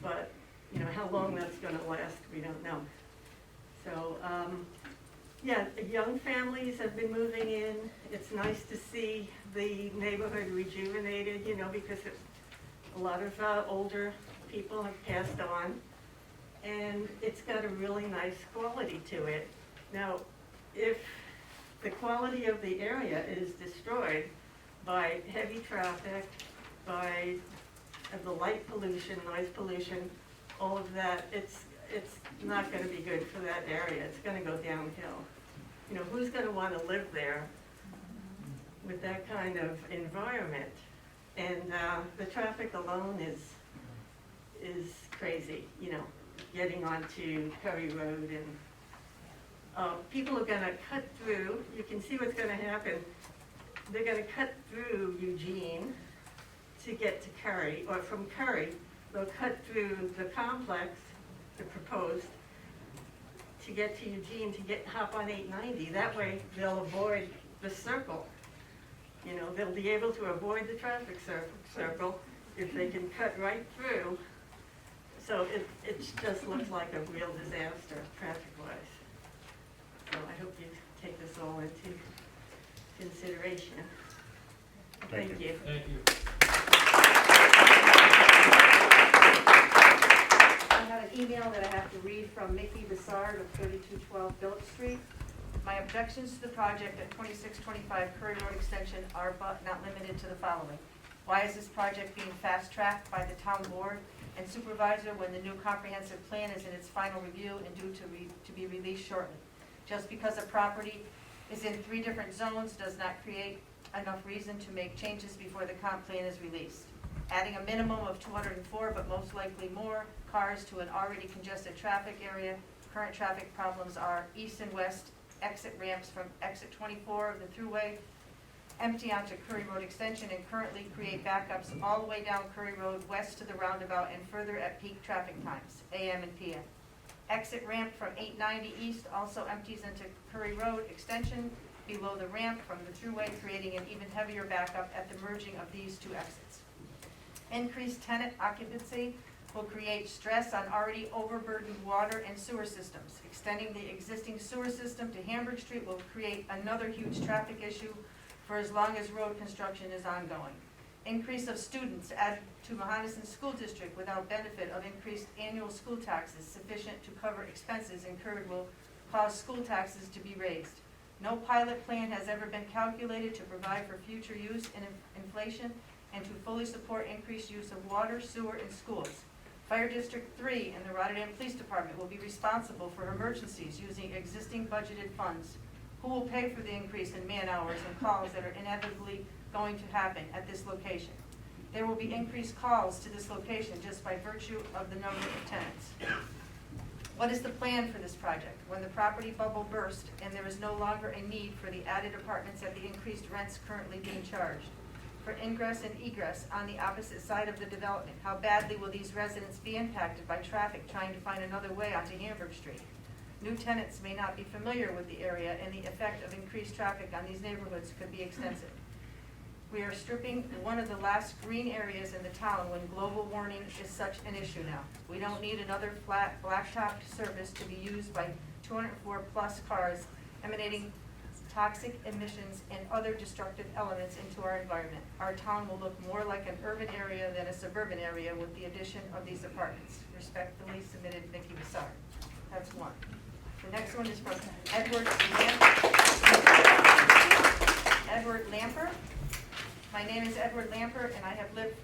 But, you know, how long that's gonna last, we don't know. So, yeah, young families have been moving in. It's nice to see the neighborhood rejuvenated, you know, because a lot of older people have passed on. And it's got a really nice quality to it. Now, if the quality of the area is destroyed by heavy traffic, by the light pollution, noise pollution, all of that, it's not going to be good for that area. It's going to go downhill. You know, who's going to want to live there with that kind of environment? And the traffic alone is crazy, you know, getting onto Curry Road, and people are going to cut through. You can see what's going to happen. They're going to cut through Eugene to get to Curry, or from Curry, they'll cut through the complex, the proposed, to get to Eugene, to hop on 890. That way they'll avoid the circle. You know, they'll be able to avoid the traffic circle if they can cut right through. So it just looks like a real disaster traffic-wise. So I hope you take this all into consideration. Thank you. Thank you. I have an email that I have to read from Mickey Bessard of 3212 Village Street. My objections to the project at 2625 Curry Road Extension are but not limited to the following. Why is this project being fast-tracked by the town board and supervisor when the new comprehensive plan is in its final review and due to be released shortly. Just because a property is in 3 different zones does not create enough reason to make changes before the comp plan is released. Adding a minimum of 204, but most likely more, cars to an already congested traffic area. Current traffic problems are east and west exit ramps from exit 24 of the thruway, empty onto Curry Road Extension, and currently create backups all the way down Curry Road west to the roundabout and further at peak traffic times, AM and PM. Exit ramp from 890 east also empties into Curry Road Extension below the ramp from the thruway, creating an even heavier backup at the merging of these 2 exits. Increased tenant occupancy will create stress on already overburdened water and sewer systems. Extending the existing sewer system to Hamburg Street will create another huge traffic issue for as long as road construction is ongoing. Increase of students added to Mohonasen School District without benefit of increased annual school taxes sufficient to cover expenses incurred will cause school taxes to be raised. No pilot plan has ever been calculated to provide for future use and inflation and to fully support increased use of water, sewer, and schools. Fire District 3 and the Rotterdam Police Department will be responsible for emergencies using existing budgeted funds. Who will pay for the increase in man hours and calls that are inevitably going to happen at this location? There will be increased calls to this location just by virtue of the number of tenants. What is the plan for this project? When the property bubble burst and there is no longer a need for the added apartments at the increased rents currently being charged? For ingress and egress on the opposite side of the development, how badly will these residents be impacted by traffic trying to find another way onto Hamburg Street? New tenants may not be familiar with the area, and the effect of increased traffic on these neighborhoods could be extensive. We are stripping one of the last green areas in the town when global warming is such an issue now. We don't need another flat, black-topped surface to be used by 204-plus cars emanating toxic emissions and other destructive elements into our environment. Our town will look more like an urban area than a suburban area with the addition of these apartments. Respectfully submitted, Vicky Bassard. That's one. The next one is from Edward Lamper. My name is Edward Lamper, and I have lived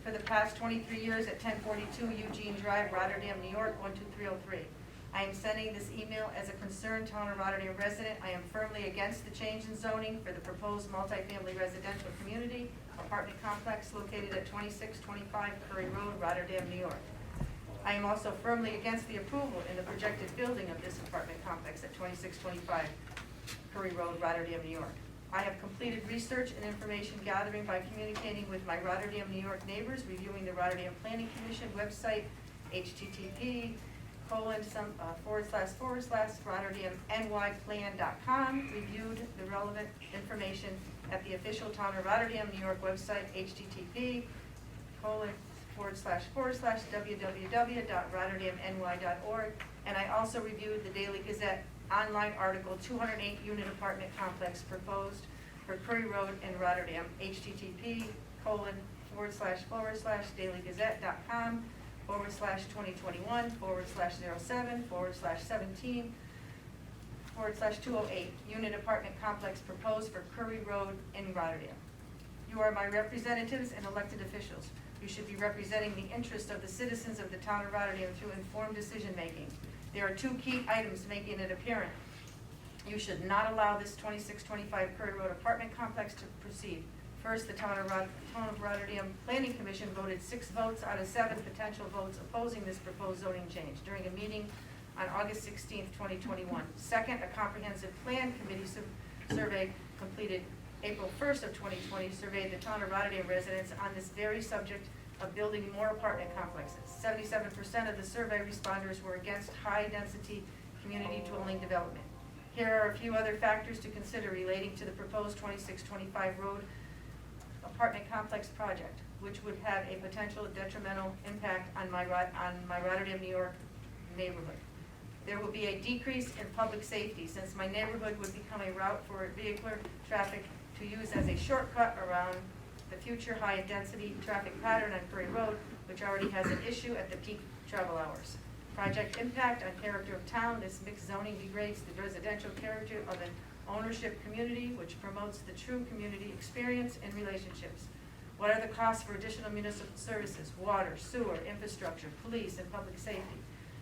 for the past 23 years at 1042 Eugene Drive, Rotterdam, New York, 12303. I am sending this email as a concerned Town of Rotterdam resident. I am firmly against the change in zoning for the proposed multifamily residential community apartment complex located at 2625 Curry Road, Rotterdam, New York. I am also firmly against the approval in the projected building of this apartment complex at 2625 Curry Road, Rotterdam, New York. I have completed research and information gathering by communicating with my Rotterdam, New York neighbors, reviewing the Rotterdam Planning Commission website, http://RotterdamNYPlan.com, reviewed the relevant information at the official Town of Rotterdam, New York website, http://www.rotterdamny.org, and I also reviewed the Daily Gazette online article 208 unit apartment complex proposed for Curry Road in Rotterdam, http://dailygazette.com/07/17/208 unit apartment complex proposed for Curry Road in Rotterdam. You are my representatives and elected officials. You should be representing the interest of the citizens of the town of Rotterdam through informed decision-making. There are 2 key items making it apparent. You should not allow this 2625 Curry Road apartment complex to proceed. First, the Town of Rotterdam Planning Commission voted 6 votes out of 7 potential votes opposing this proposed zoning change during a meeting on August 16, 2021. Second, a comprehensive plan committee survey completed April 1st of 2020 surveyed the Town of Rotterdam residents on this very subject of building more apartment complexes. 77% of the survey responders were against high-density community dwelling development. Here are a few other factors to consider relating to the proposed 2625 Road apartment complex project, which would have a potential detrimental impact on my Rotterdam, New York neighborhood. There will be a decrease in public safety since my neighborhood would become a route for vehicular traffic to use as a shortcut around the future high-density traffic pattern on Curry Road, which already has an issue at the peak travel hours. Project impact on character of town. This mixed zoning degrades the residential character of an ownership community, which promotes the true community experience and relationships. What are the costs for additional municipal services, water, sewer, infrastructure, police, and public safety?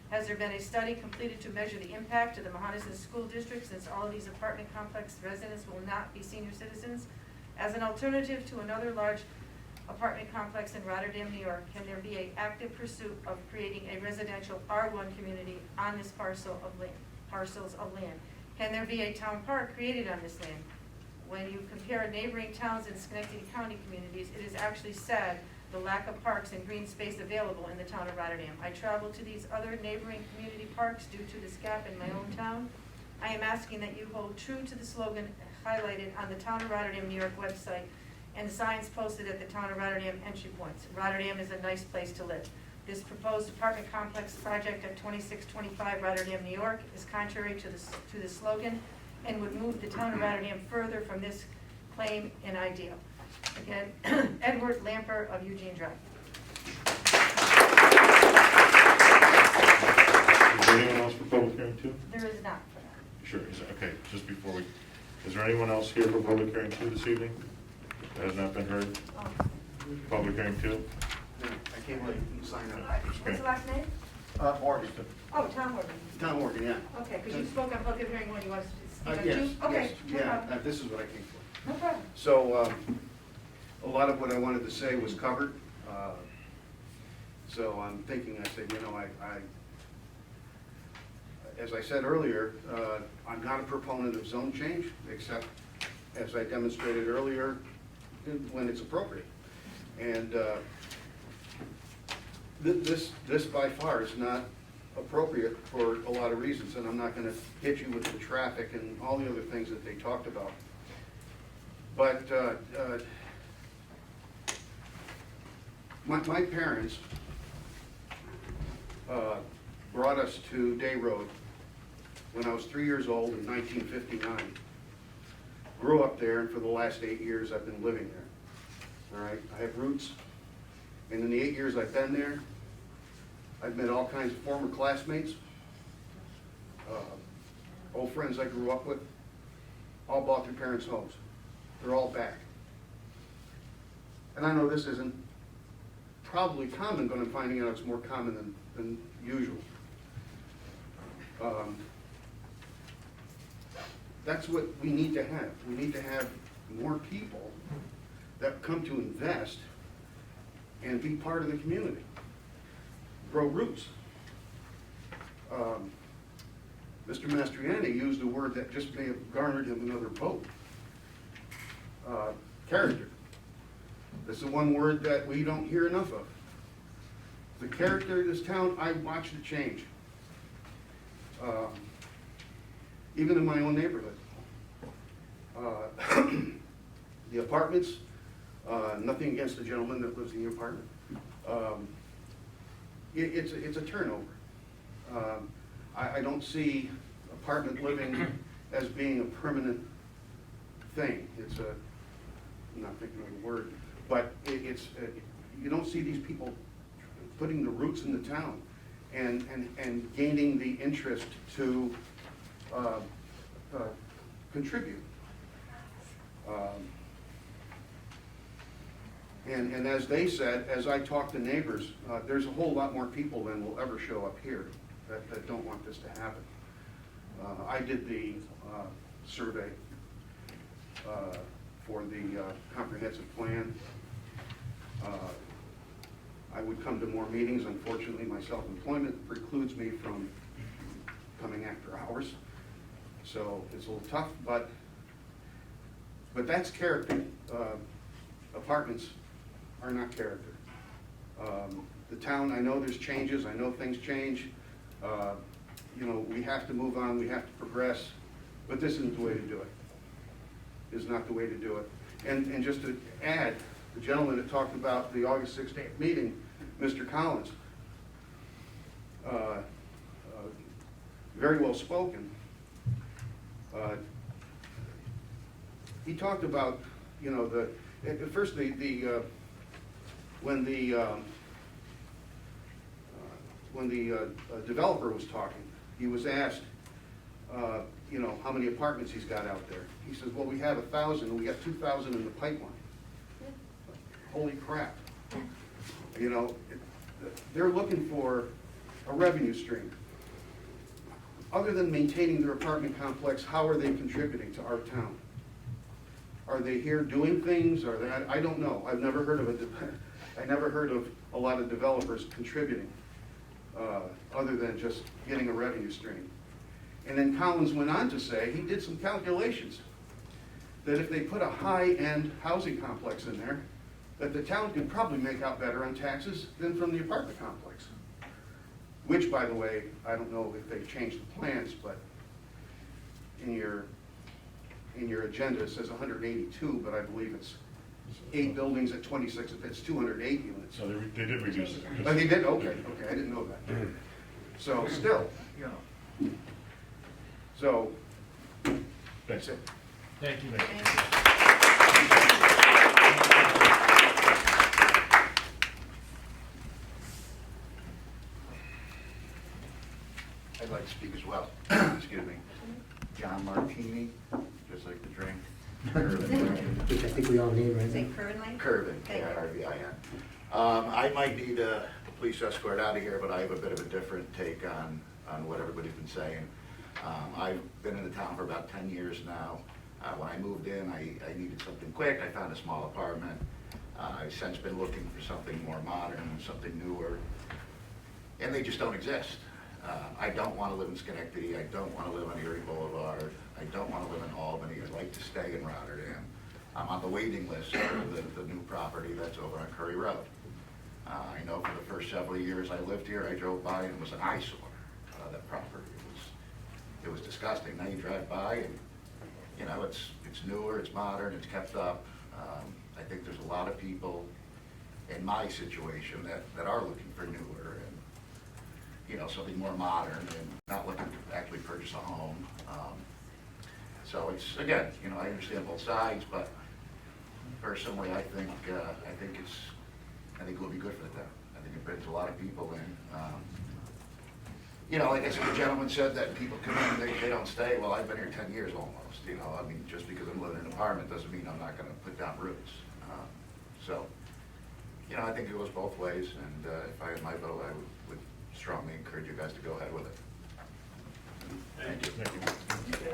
Has there been a study completed to measure the impact to the Mohonasen School District since all of these apartment complex residents will not be senior citizens? As an alternative to another large apartment complex in Rotterdam, New York, can there be an active pursuit of creating a residential R1 community on this parcels of land? Can there be a town park created on this land? When you compare neighboring towns in Schenectady County communities, it is actually sad the lack of parks and green space available in the town of Rotterdam. I travel to these other neighboring community parks due to this gap in my own town. I am asking that you hold true to the slogan highlighted on the Town of Rotterdam, New York website and the signs posted at the Town of Rotterdam entry points. Rotterdam is a nice place to live. This proposed apartment complex project at 2625 Rotterdam, New York is contrary to the slogan and would move the Town of Rotterdam further from this claim and ideal. Again, Edward Lamper of Eugene Drive. Is there anyone else for public hearing too? There is not for that. Sure, okay, just before we, is there anyone else here for public hearing two this evening? That has not been heard? Public hearing two? I can't let you sign up. What's the last name? Morgan. Oh, Tom Morgan. Tom Morgan, yeah. Okay, because you spoke on public hearing when you wanted to speak on Yes, two? Okay, yes, no yeah, problem. this is what I came for. No problem. So, a lot of what I wanted to say was covered. So I'm thinking, I said, you know, as I said earlier, I'm not a proponent of zone change, except as I demonstrated earlier, when it's appropriate. And this by far is not appropriate for a lot of reasons, and I'm not gonna hit you with the traffic and all the other things that they talked about. But my parents brought us to Day Road when I was 3 years old in 1959. Grew up there, and for the last 8 years I've been living there. All right, I have roots, and in the 8 years I've been there, I've met all kinds of former classmates, old friends I grew up with, all bought their parents' homes. They're all back. And I know this isn't probably common, but I'm finding out it's more common than usual. That's what we need to have. We need to have more people that come to invest and be part of the community. Grow roots. Mr. Mastriani used a word that just may have garnered him another vote. Character. That's the one word that we don't hear enough of. The character of this town, I watched it change. Even in my own neighborhood. The apartments, nothing against the gentleman that lives in the apartment. It's a turnover. I don't see apartment living as being a permanent thing. I'm not thinking of the word, but you don't see these people putting the roots in the town and gaining the interest to contribute. And as they said, as I talk to neighbors, there's a whole lot more people than will ever show up here that don't want this to happen. I did the survey for the comprehensive plan. I would come to more meetings. Unfortunately, my self-employment precludes me from coming after hours. So it's a little tough, but that's character. Apartments are not character. The town, I know there's changes, I know things change. You know, we have to move on, we have to progress, but this isn't the way to do it. Is not the way to do it. And just to add, the gentleman that talked about the August 16th meeting, Mr. Collins, very well spoken. He talked about, you know, at first when the developer was talking, he was asked, you know, how many apartments he's got out there. He says, well, we have 1,000, and we got 2,000 in the pipeline. holy crap. You know, they're looking for a revenue stream. Other than maintaining their apartment complex, how are they contributing to our town? Are they here doing things? Are they, I don't know. I've never heard of I never heard of a lot of developers contributing, other than just getting a revenue stream. And then Collins went on to say, he did some calculations, that if they put a high-end housing complex in there, that the town could probably make out better on taxes than from the apartment complex. Which, by the way, I don't know if they've changed the plans, but in your agenda it says 182, but I believe it's 8 buildings at 26, it's 208 units. So they did reduce it. Oh, they did? Okay, I didn't know that. So still, you know. So, that's it. Thank you. I'd like to speak as well. Excuse me. John Martini, just like the drink. Which I think we all need right Say now. Curvin? Curvin, Thank you. K-I-R-V-I-N. I might need a police escort out of here, but I have a bit of a different take on what everybody's been saying. I've been in the town for about 10 years now. When I moved in, I needed something quick. I found a small apartment. I've since been looking for something more modern, something newer, and they just don't exist. I don't want to live in Schenectady. I don't want to live on Erie Boulevard. I don't want to live in Albany. I'd like to stay in Rotterdam. I'm on the waiting list for the new property that's over on Curry Road. I know for the first several years I lived here, I drove by and it was an eyesore, that property. It was disgusting. Now you drive by and, you know, it's newer, it's modern, it's kept up. I think there's a lot of people in my situation that are looking for newer and, you know, something more modern and not looking to actually purchase a home. So it's, again, you know, I understand both sides, but personally, I think it will be good for the town. I think it brings a lot of people in. You know, like I said, the gentleman said that people come in, they don't stay. Well, I've been here 10 years almost, you know. I mean, just because I'm living in an apartment doesn't mean I'm not gonna put down roots. So, you know, I think it goes both ways, and if I had my vote, I would strongly encourage you guys to go ahead with it. Thank you. Thank you.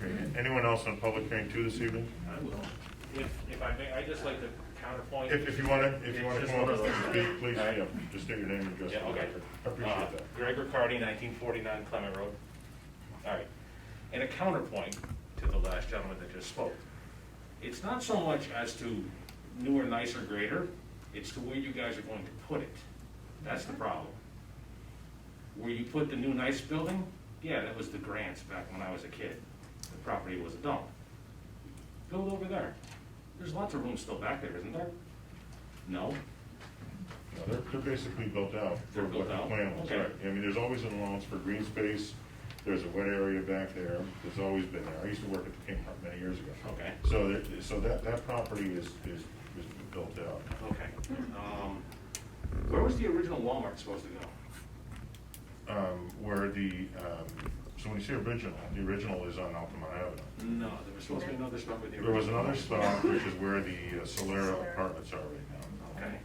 Okay, anyone else on public hearing 2 this evening? I will. If I may, I'd just like to counterpoint. If you want to come up and speak, please, All right. yeah, just state your name and address. Yeah, okay. I appreciate that. Greg Riccardi, 1949 Clement Road. All right. And a counterpoint to the last gentleman that just spoke. It's not so much as to newer, nicer, greater, it's to where you guys are going to put it. That's the problem. Where you put the new, nice building, yeah, that was the grants back when I was a kid. The property was a dump. Build over there. There's lots of room still back there, isn't there? No? No, they're basically built out for They're built what the out? plan was, Okay. right? I mean, there's always an allowance for green space. There's a wet area back there. There's always been there. I used to work at the Kmart many years ago. Okay. So that property is built out. Okay. Where was the original Walmart supposed to go? Where so when you say original, the original is on Altamont Avenue. No, there was supposed to be another spot with the There was original. another spot, which is where the Solera apartments are right now. Okay.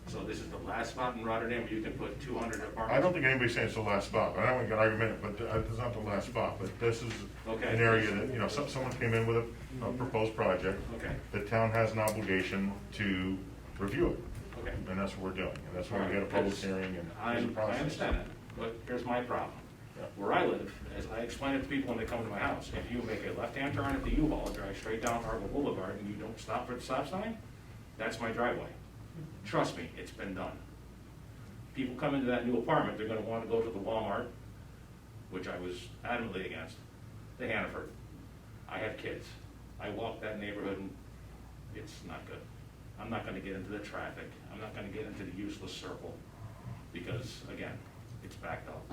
So this is the last spot in Rotterdam where you can put 200 apartments? I don't think anybody's saying it's the last spot, but I don't want to get an argument, but it's not the last spot, but this is Okay. an area that, you know, someone came in with a proposed project. Okay. The town has an obligation to review it. Okay. And that's what we're doing, and that's why we had a public hearing and there's a I process. understand that, but here's my problem. Yeah. Where I live, as I explain it to people when they come to my house, if you make a left-hand turn at the U-Haul, drive straight down Harbor Boulevard, and you don't stop for the stop sign, that's my driveway. Trust me, it's been done. People come into that new apartment, they're gonna wanna go to the Walmart, which I was adamantly against, the Hannaford. I have kids. I walk that neighborhood and it's not good. I'm not gonna get into the traffic. I'm not gonna get into the useless circle because, again, it's backed up.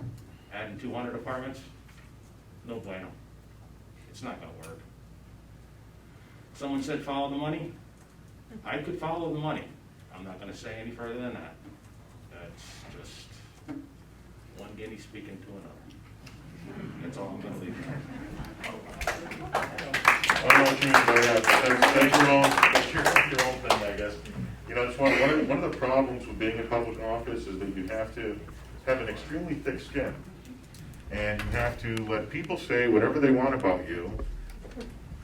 Adding 200 apartments, no bueno. It's not gonna work. Someone said follow the money. I could follow the money. I'm not gonna say any further than that. That's just one guinea speaking to another. That's all I'm gonna leave it at. I don't know what you mean by that, that's your own thing, I guess. You know, it's one of the problems with being in public office is that you have to have an extremely thick skin. And you have to let people say whatever they want about you,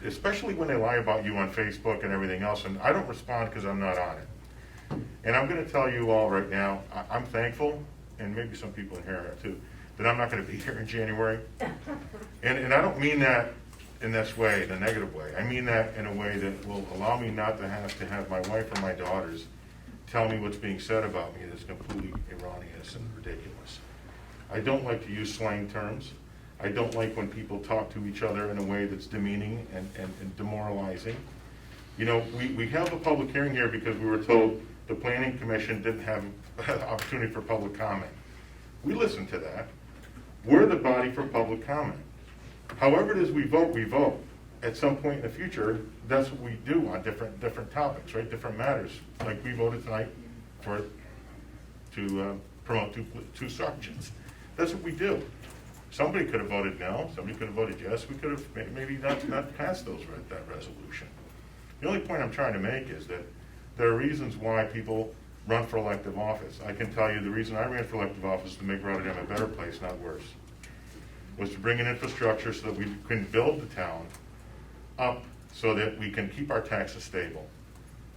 especially when they lie about you on Facebook and everything else, and I don't respond because I'm not on it. And I'm gonna tell you all right now, I'm thankful, and maybe some people in here are too, that I'm not gonna be here in January. And I don't mean that in this way, in a negative way. I mean that in a way that will allow me not to have my wife or my daughters tell me what's being said about me that's completely erroneous and ridiculous. I don't like to use slang terms. I don't like when people talk to each other in a way that's demeaning and demoralizing. You know, we have a public hearing here because we were told the Planning Commission didn't have an opportunity for public comment. We listened to that. We're the body for public comment. However it is we vote, we vote. At some point in the future, that's what we do on different topics, right? Different matters. Like we voted tonight to promote two sergeants. That's what we do. Somebody could have voted no, somebody could have voted yes, we could have maybe not passed that resolution. The only point I'm trying to make is that there are reasons why people run for elective office. I can tell you the reason I ran for elective office is to make Rotterdam a better place, not worse. Was to bring in infrastructure so that we can build the town up so that we can keep our taxes stable.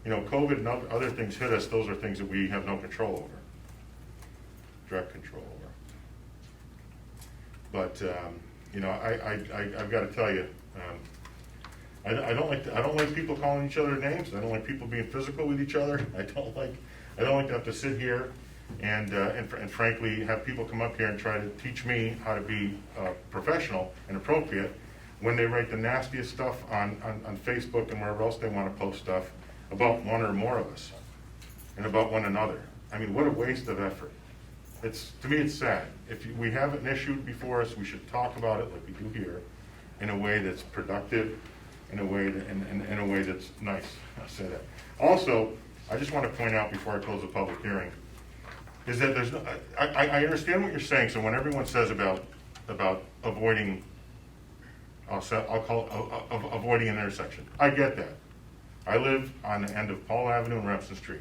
You know, COVID and other things hit us, those are things that we have no control over, direct control over. But you know, I've got to tell you, I don't like people calling each other names. I don't like people being physical with each other. I don't like to have to sit here and frankly have people come up here and try to teach me how to be professional and appropriate when they write the nastiest stuff on Facebook and wherever else they want to post stuff about one or more of us and about one another. I mean, what a waste of effort. To me, it's sad. If we have an issue before us, we should talk about it like we do here, in a way that's productive, in a way that's nice. I'll say that. Also, I just want to point out before I close the public hearing, is that there's no. I understand what you're saying. So when everyone says about avoiding, I'll call avoiding an intersection. I get that. I live on the end of Paul Avenue and Remsen Street.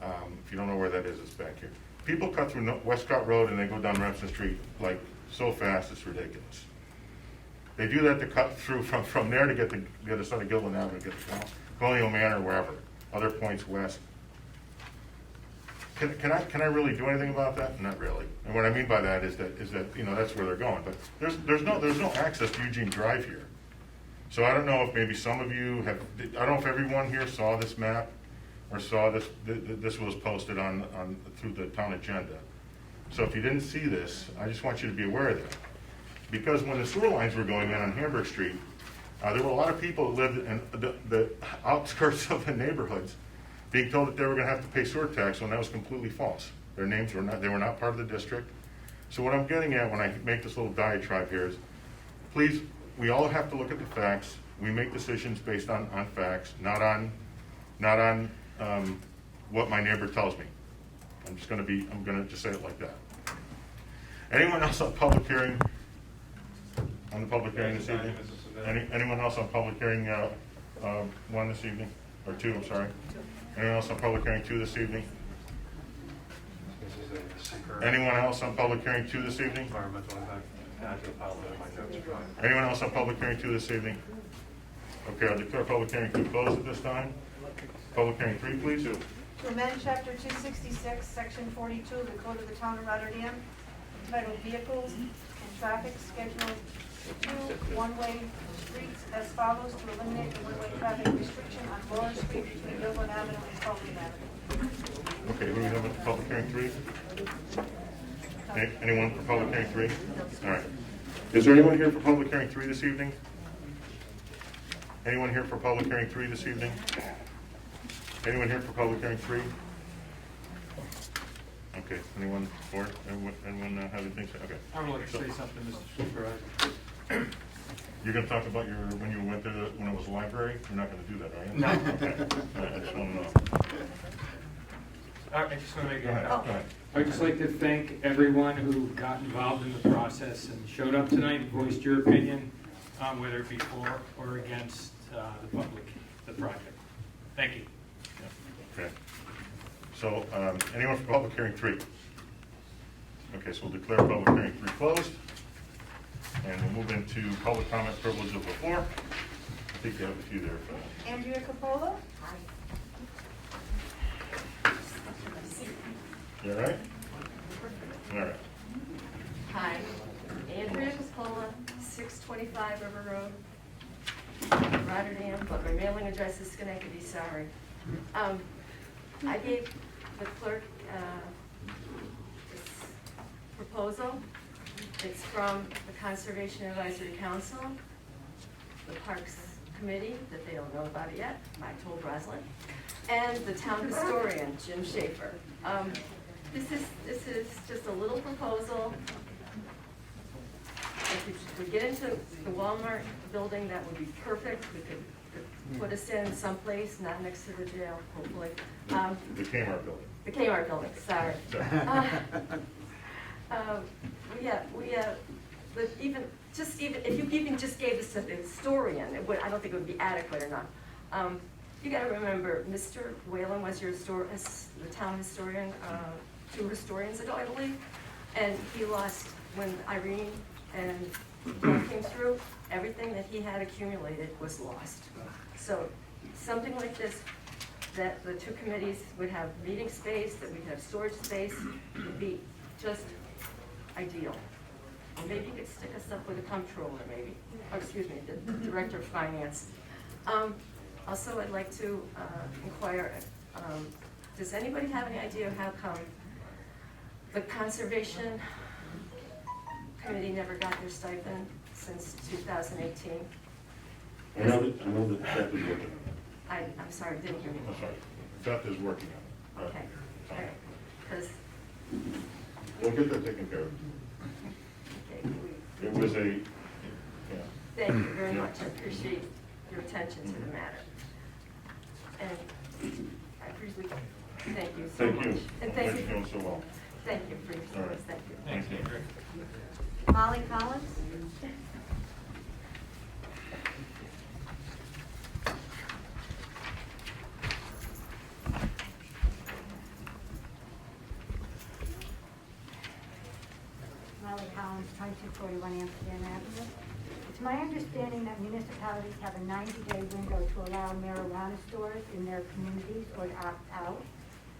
If you don't know where that is, it's back here. People cut through Westcott Road and they go down Remsen Street like so fast it's ridiculous. They do that to cut through from there to get us on Gilman Avenue, get to Colonial Manor, wherever, other points west. Can I really do anything about that? Not really. And what I mean by that is that you know that's where they're going. But there's no access to Eugene Drive here. So I don't know if maybe some of you have. I don't know if everyone here saw this map or saw this was posted on through the town agenda. So if you didn't see this, I just want you to be aware of that. Because when the sewer lines were going in on Hamburg Street, there were a lot of people that lived in the outskirts of the neighborhoods being told that they were going to have to pay sewer tax when that was completely false. Their names were not part of the district. So what I'm getting at when I make this little diatribe here is, please, we all have to look at the facts. We make decisions based on facts, not on what my neighbor tells me. I'm going to just say it like that. Anyone else on public hearing? On the public hearing this evening? Anyone else on public hearing 1 this evening? Or 2, I'm sorry. Anyone else on public hearing 2 this evening? Anyone else on public hearing 2 this evening? Anyone else on public hearing 2 this evening? Okay, I'll declare public hearing 2 closed at this time. Public hearing 3, please. To amend Chapter 266, Section 42 of the Code of the Town of Rotterdam, entitled Vehicles and Traffic, Schedule 2 one-way streets as follows to eliminate the one-way traffic restriction on Laura Street between Gilman Avenue and Coleman Avenue. Okay, who do we have at the public hearing 3? Okay, anyone for public hearing 3? All right. Is there anyone here for public hearing 3 this evening? Anyone here for public hearing 3 this evening? Anyone here for public hearing 3? Okay, anyone for it? Anyone have anything to say? Okay. I would like to say something, Mr. Speaker. You're going to talk about when you went there when it was a library? You're not going to do that, are you? No. Okay. All right, I just want to know. I just want to make Go ahead. I'd just like to thank everyone who got involved in the process and showed up tonight and voiced your opinion. whether it be for or against the project. Thank you. Okay. So, anyone for public hearing 3? Okay, so we'll declare public hearing 3 closed. And we'll move into public comment privilege of the floor. I think you have a few there. Andrea Capola? You all right? All right. Hi, Andrea Caspola, 625 River Road, Rotterdam, but my mailing address is Schenectady, sorry. I gave the clerk this proposal. It's from the Conservation Advisory Council, the Parks Committee, that they don't know about it yet, I told Rosalind, and the town historian, Jim Schaefer. This is just a little proposal. If we get into the Walmart building, that would be perfect. We could put us in someplace, not next to the jail, hopefully. The Kmart building. The Kmart building, sorry. But even if you even just gave us a historian, I don't think it would be adequate enough. You got to remember, Mr. Whalen was the town historian 2 historians ago, I believe, and he lost when Irene and Bill came through. Everything that he had accumulated was lost. So something like this, that the 2 committees would have meeting space, that we'd have storage space, would be just ideal. And maybe you could stick us up with a comptroller, maybe. Oh, excuse me, the director of finance. Also, I'd like to inquire, does anybody have any idea how come the Conservation Committee never got their stipend since 2018? I know that Beth is working on it. I'm sorry, didn't hear you. I'm sorry. Beth is working on it. Okay, all right, because, We'll get that taken care of. okay, It was a, yeah. thank you very much. I appreciate your attention to the matter. And I appreciate, thank you so Thank much. you. And thank You're you. doing so well. Thank you for your All right. service, thank you. Thank you. Molly Collins? Molly Collins, 2241 Amsterdam Avenue. It's my understanding that municipalities have a 90-day window to allow marijuana stores in their communities or to opt out.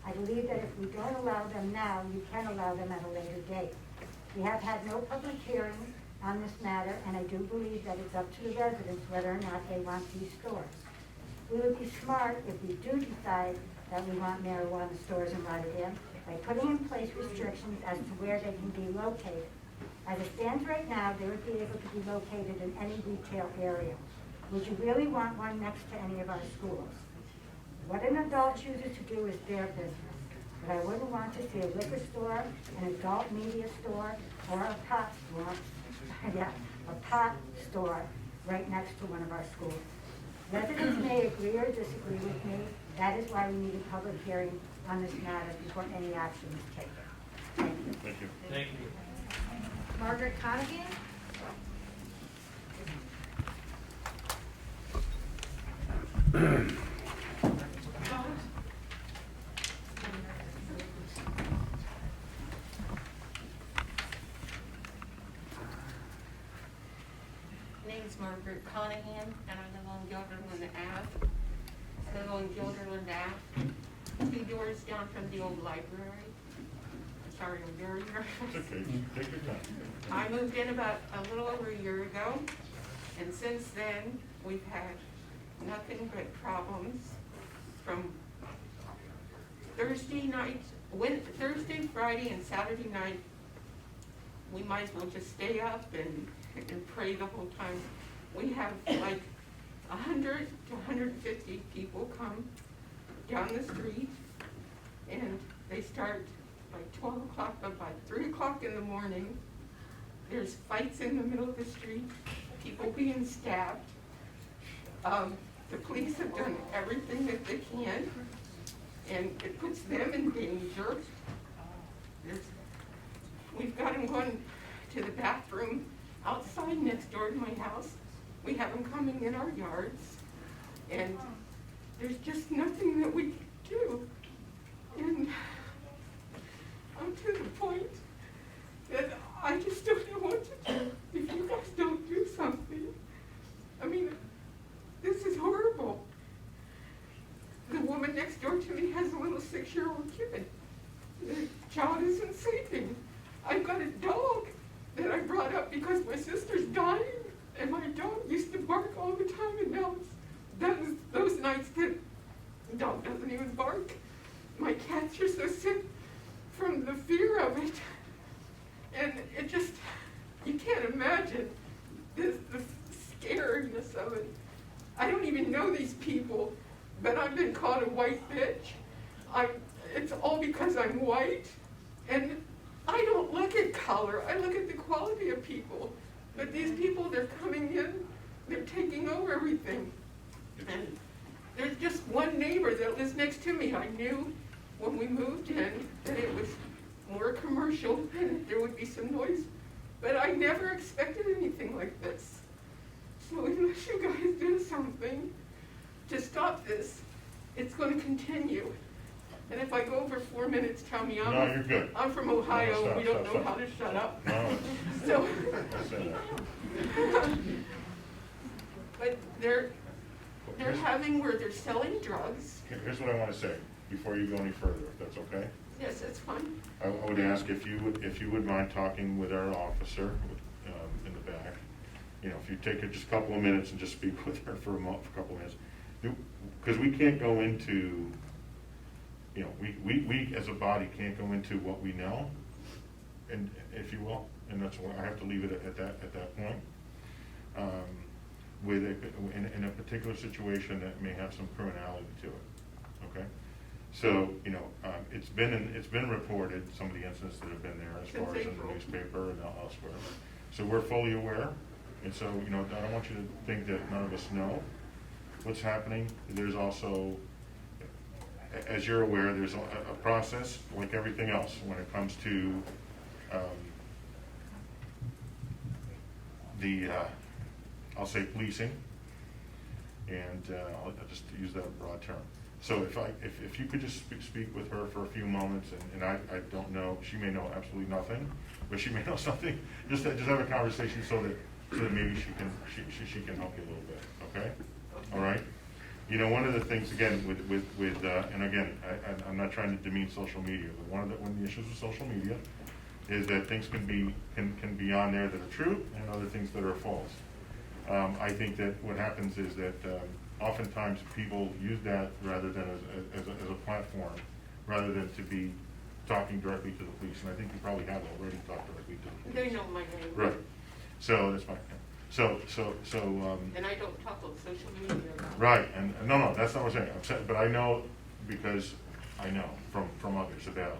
I believe that if we don't allow them now, you can allow them at a later date. We have had no public hearing on this matter, and I do believe that it's up to the residents whether or not they want these stores. We would be smart if we do decide that we want marijuana stores in Rotterdam by putting in place restrictions as to where they can be located. As it stands right now, they would be able to be located in any retail area. Would you really want one next to any of our schools? What an adult chooses to do is their business, but I wouldn't want to see a liquor store, an adult media store, or a pot store, a pot store right next to one of our schools. Residents may agree or disagree with me. That is why we need a public hearing on this matter before any action is taken. Thank you. Thank you. Thank you. Margaret Conahan? My name's Margaret Conahan, and I live on Gilderland Ave. I live on Gilderland Ave, 2 doors down from the old library. I'm sorry, I'm very nervous. It's okay. Take your time. I moved in about a little over a year ago, and since then, we've had nothing but problems from Thursday night, Thursday, Friday, and Saturday night. We might as well just stay up and pray the whole time. We have like 100 to 150 people come down the street, and they start like 12 o'clock, but by 3 o'clock in the morning, there's fights in the middle of the street, people being stabbed. The police have done everything that they can, and it puts them in danger. We've got them going to the bathroom outside next door to my house. We have them coming in our yards, and there's just nothing that we can do. And I'm to the point that I just don't know what to do if you guys don't do something. I mean, this is horrible. The woman next door to me has a little 6-year-old kid. The child isn't sleeping. I've got a dog that I brought up because my sister's dying, and my dog used to bark all the time, and now those nights that the dog doesn't even bark. My cats are so sick from the fear of it, and it just, you can't imagine the scariness of it. I don't even know these people, but I've been called a white bitch. It's all because I'm white, and I don't look at color, I look at the quality of people. But these people, they're coming in, they're taking over everything. And there's just one neighbor that lives next to me. I knew when we moved in that it was more commercial and there would be some noise, but I never expected anything like this. So unless you guys do something to stop this, it's going to continue. And if I go over 4 minutes, tell me No, you're good. I'm from Ohio, No, stop, we don't stop, know stop. how to shut up. No. So, I said that. but they're having where they're selling drugs. Here's what I want to say, before you go any further, if that's okay. Yes, that's fine. I would ask if you would mind talking with our officer in the back. You know, if you take just a couple of minutes and just speak with her for a couple of minutes. Because we can't go into, you know, we as a body can't go into what we know, and if you will, and that's why I have to leave it at that point. In a particular situation that may have some criminality to it, okay? So, you know, it's been reported, some of the incidents that have been there as far as in the newspaper and elsewhere. So we're fully aware, and so, you know, I don't want you to think that none of us know what's happening. There's also, as you're aware, there's a process, like everything else, when it comes to I'll say policing, and I'll just use that broad term. So if you could just speak with her for a few moments, and I don't know, she may know absolutely nothing, but she may know something. Just have a conversation so that maybe she can help you a little bit. Okay, all right. You know, one of the things again with and again, I'm not trying to demean social media, but one of the issues with social media is that things can be on there that are true and other things that are false. I think that what happens is that oftentimes people use that rather than as a platform, rather than to be talking directly to the police. And I think you probably have already talked directly to the police. They know my name. Right. So that's fine. So. And I don't talk on social media about it. Right. And no, that's not what I'm saying. I'm saying, but I know because I know from others about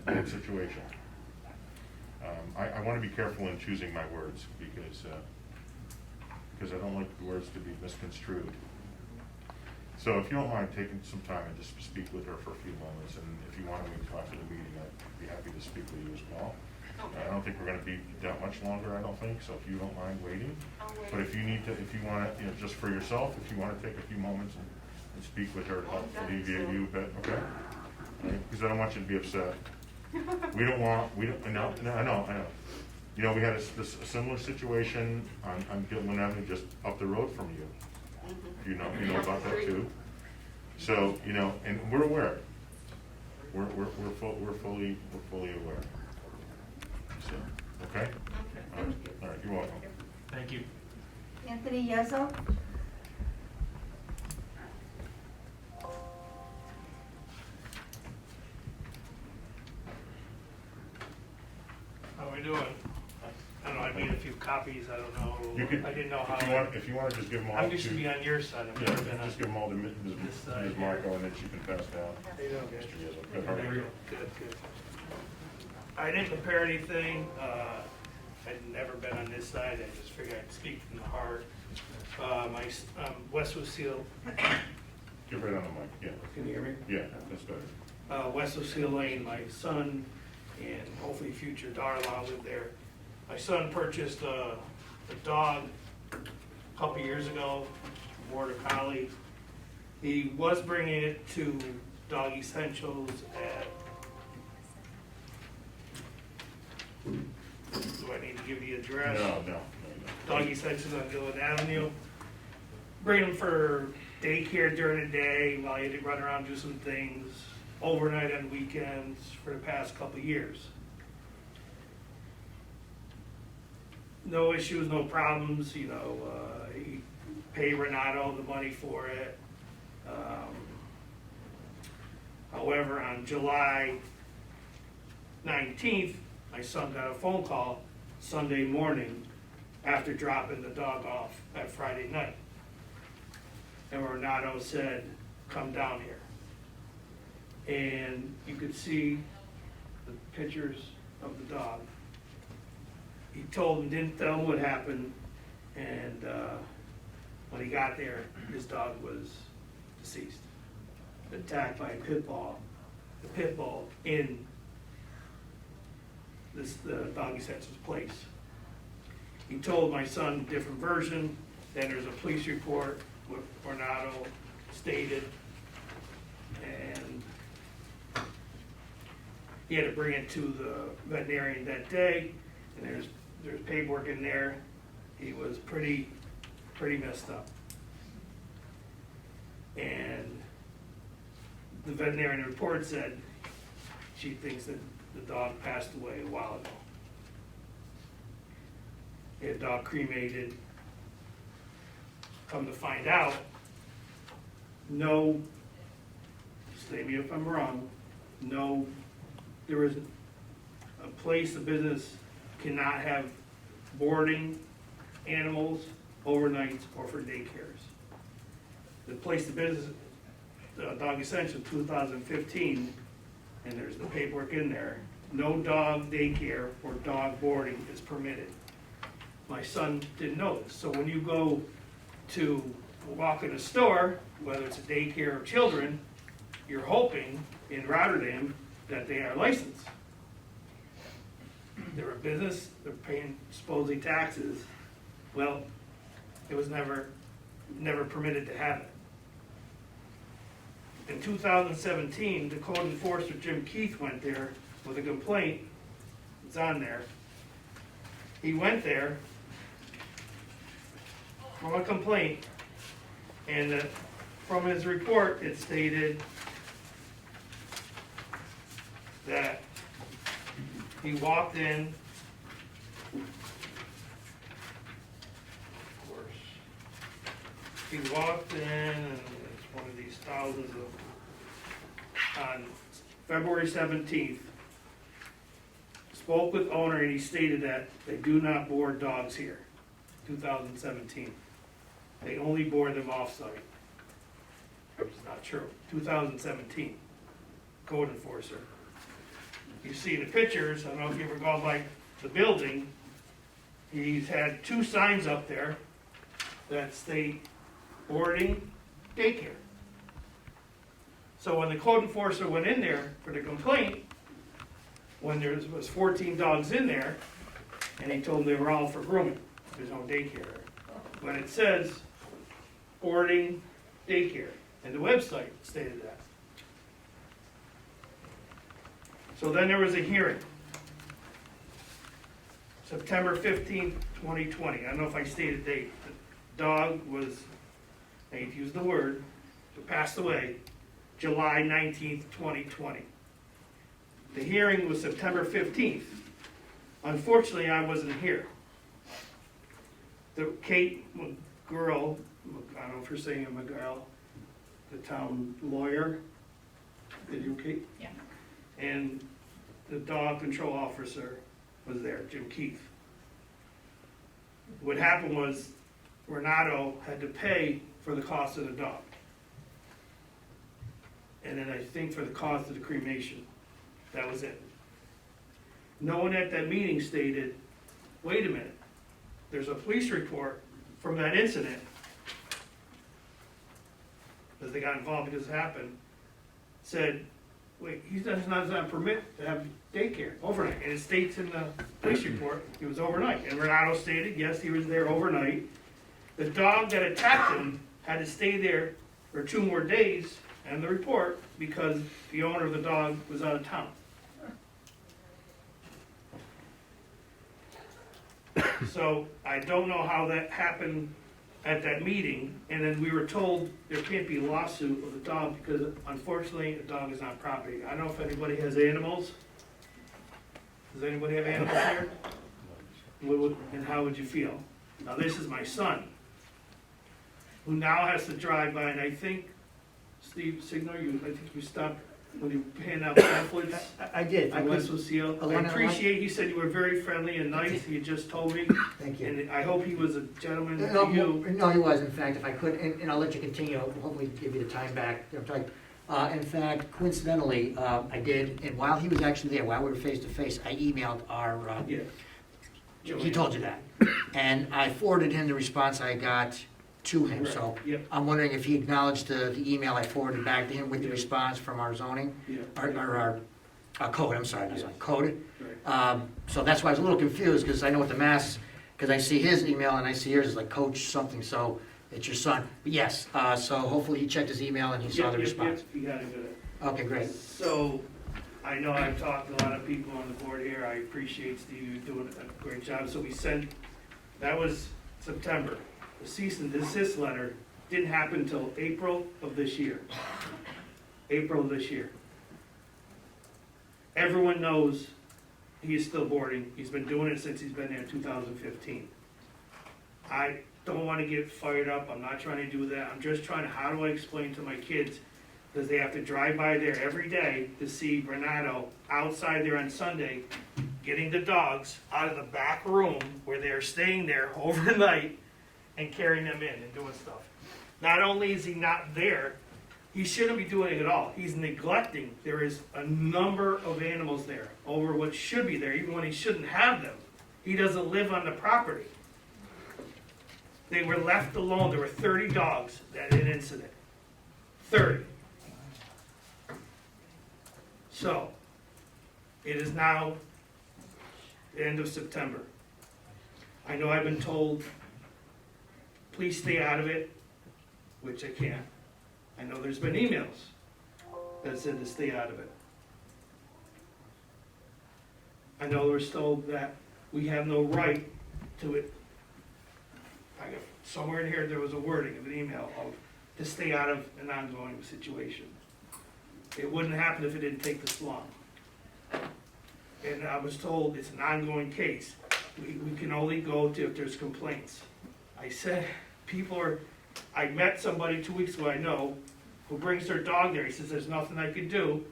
that situation. I want to be careful in choosing my words because I don't like the words to be misconstrued. So if you don't mind taking some time and just speak with her for a few moments, and if you want to move after the meeting, I'd be happy to speak with you as well. I don't think we're going to be that much longer, I don't think, so if you don't mind waiting. But if you need to, if you want to, you know, just for yourself, if you want to take a few moments and speak with her to help alleviate you a bit, okay? Because I don't want you to be upset. I know. You know, we had a similar situation on Gilman Avenue, just up the road from you. You know about that too. So, you know, and we're aware. We're fully aware. So, okay? All right, you're welcome. Thank you. Anthony Yezzo? How are we doing? I don't know, I made a few copies, I don't know. You can, I didn't know how. if you want to just give them all I'm used to be on your side. I've never been on just give them all to Ms. Marco, and then she can pass it out. There you go, Mr. good. Yezzo. Good, how are you? Good. I didn't prepare anything. I'd never been on this side. I just figured I'd speak from the heart. West Lucille. Get right on the mic, yeah. Can you hear me? Yeah, that's better. West Lucille Lane, my son and hopefully future daughter-in-law live there. My son purchased a the dog a couple years ago, Border Collie. He was bringing it to Dog Essentials at, do I need to give the address? No. Dog Essentials on Dillon Avenue. Bring him for daycare during the day while he had to run around and do some things, overnight on weekends for the past couple of years. No issues, no problems, you know, he paid Renato the money for it. However, on July 19th, my son got a phone call Sunday morning after dropping the dog off that Friday night. And Renato said, come down here. And you could see the pictures of the dog. He told him, didn't tell him what happened, and when he got there, his dog was deceased. Attacked by a pit bull. The pit bull in the Dog Essentials place. He told my son a different version. Then there's a police report, what Renato stated, and he had to bring it to the veterinarian that day. And there's paperwork in there. He was pretty messed up. And the veterinarian report said she thinks that the dog passed away a while ago. He had a dog cremated. Come to find out, no, state me if I'm wrong, no, there is a place, a business cannot have boarding animals overnights or for daycares. The place, the business, Dog Essential 2015, and there's the paperwork in there, no dog daycare or dog boarding is permitted. My son didn't know this, so when you go to walk in a store, whether it's a daycare or children, you're hoping in Rotterdam that they are licensed. They're a business, they're paying supposedly taxes. Well, it was never permitted to have it. In 2017, the code enforcer, Jim Keith, went there with a complaint. It's on there. He went there from a complaint, and from his report, it stated that he walked in, of course, he walked in, and it's one of these thousands of, on February 17th, spoke with owner, and he stated that they do not board dogs here, 2017. They only board them off-site. Which is not true. 2017, code enforcer. You see the pictures, I don't know if you ever gone by the building, he's had 2 signs up there that state boarding daycare. So when the code enforcer went in there for the complaint, when there was 14 dogs in there, and he told them they were all for grooming, there's no daycare. But it says boarding daycare, and the website stated that. So then there was a hearing, September 15th, 2020. I don't know if I stated the date. The dog was, I hate to use the word, but passed away July 19th, 2020. The hearing was September 15th. Unfortunately, I wasn't here. Kate McGurl, I don't know if you're saying McGurl, the town lawyer, did you, Kate? Yeah. And the dog control officer was there, Jim Keith. What happened was Renato had to pay for the cost of the dog. And then I think for the cost of the cremation. That was it. No one at that meeting stated, wait a minute, there's a police report from that incident, because they got involved because it happened, said wait, he does not permit to have daycare overnight, and it states in the police report, it was overnight. And Renato stated, yes, he was there overnight. The dog that attacked him had to stay there for 2 more days, and the report, because the owner of the dog was out of town. So I don't know how that happened at that meeting, and then we were told there can't be a lawsuit of the dog because unfortunately the dog is on property. I don't know if anybody has animals. Does anybody have animals here? And how would you feel? Now this is my son, who now has to drive by, and I think, Steve Signer, I think you stopped when you hand out pamphlets. I did. I went to Lucille. I appreciate, he said you were very friendly and nice, he just told me. Thank you. And I hope he was a gentleman to No, you. no, he was, in fact, if I could, and I'll let you continue, I'll hopefully give you the time back. In fact, coincidentally, I did, and while he was actually there, while we were face to face, I emailed our, Yeah. he told you that. And I forwarded him the response I got to him, so Yep. I'm wondering if he acknowledged the email I forwarded back to him with the Yeah. response from our zoning, Yeah. our code, I'm sorry, not Yeah. zoning, code. Right. So that's why I was a little confused, because I know what the mass, because I see his email and I see yours is like coach something, so it's your son. But yes, so hopefully he checked his email and he saw the response. You got it. Okay, great. So, I know I've talked to a lot of people on the board here, I appreciate Steve, you're doing a great job. So we sent, that was September. The cease and desist letter didn't happen until April of this year. April of this year. Everyone knows he is still boarding, he's been doing it since he's been there in 2015. I don't wanna get fired up, I'm not trying to do that, I'm just trying to, how do I explain to my kids? Because they have to drive by there every day to see Renato outside there on Sunday, getting the dogs out of the back room where they're staying there overnight and carrying them in and doing stuff. Not only is he not there, he shouldn't be doing it at all. He's neglecting. There is a number of animals there over what should be there, even when he shouldn't have them. He doesn't live on the property. They were left alone. There were 30 dogs at an incident. 30. So, it is now the end of September. I know I've been told, please stay out of it, which I can't. I know there's been emails that said to stay out of it. I know we're told that we have no right to it. I got, somewhere in here there was a wording of an email of to stay out of an ongoing situation. It wouldn't happen if it didn't take this long. And I was told it's an ongoing case. We can only go to if there's complaints. I said, I met somebody 2 weeks ago I know who brings their dog there. He says, there's nothing I can do.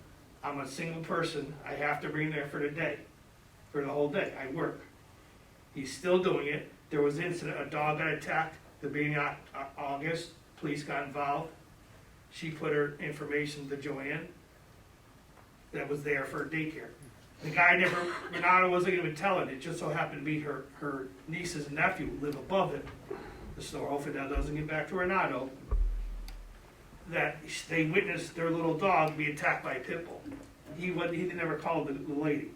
I'm a single person. I have to bring him there for the day, for the whole day. I work. He's still doing it. There was an incident, a dog got attacked the beginning of August. Police got involved. She put her information to Joanne that was there for daycare. The guy Renato wasn't even telling. It just so happened to be her nieces and nephew live above it. The store, hopefully that doesn't get back to Renato, that they witnessed their little dog be attacked by a pit bull. He never called the lady.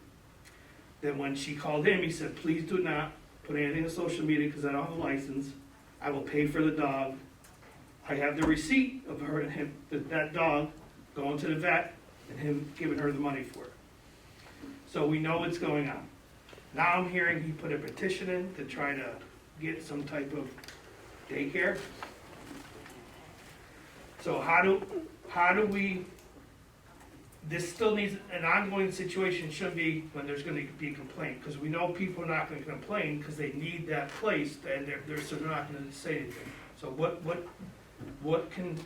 Then when she called him, he said, please do not put anything on social media because I don't have a license. I will pay for the dog. I have the receipt of her and him, that dog going to the vet and him giving her the money for it. So we know what's going on. Now I'm hearing he put a petition in to try to get some type of daycare. So how do we, this still needs, an ongoing situation shouldn't be when there's gonna be a complaint, because we know people are not gonna complain because they need that place and so they're not gonna say anything. So what can,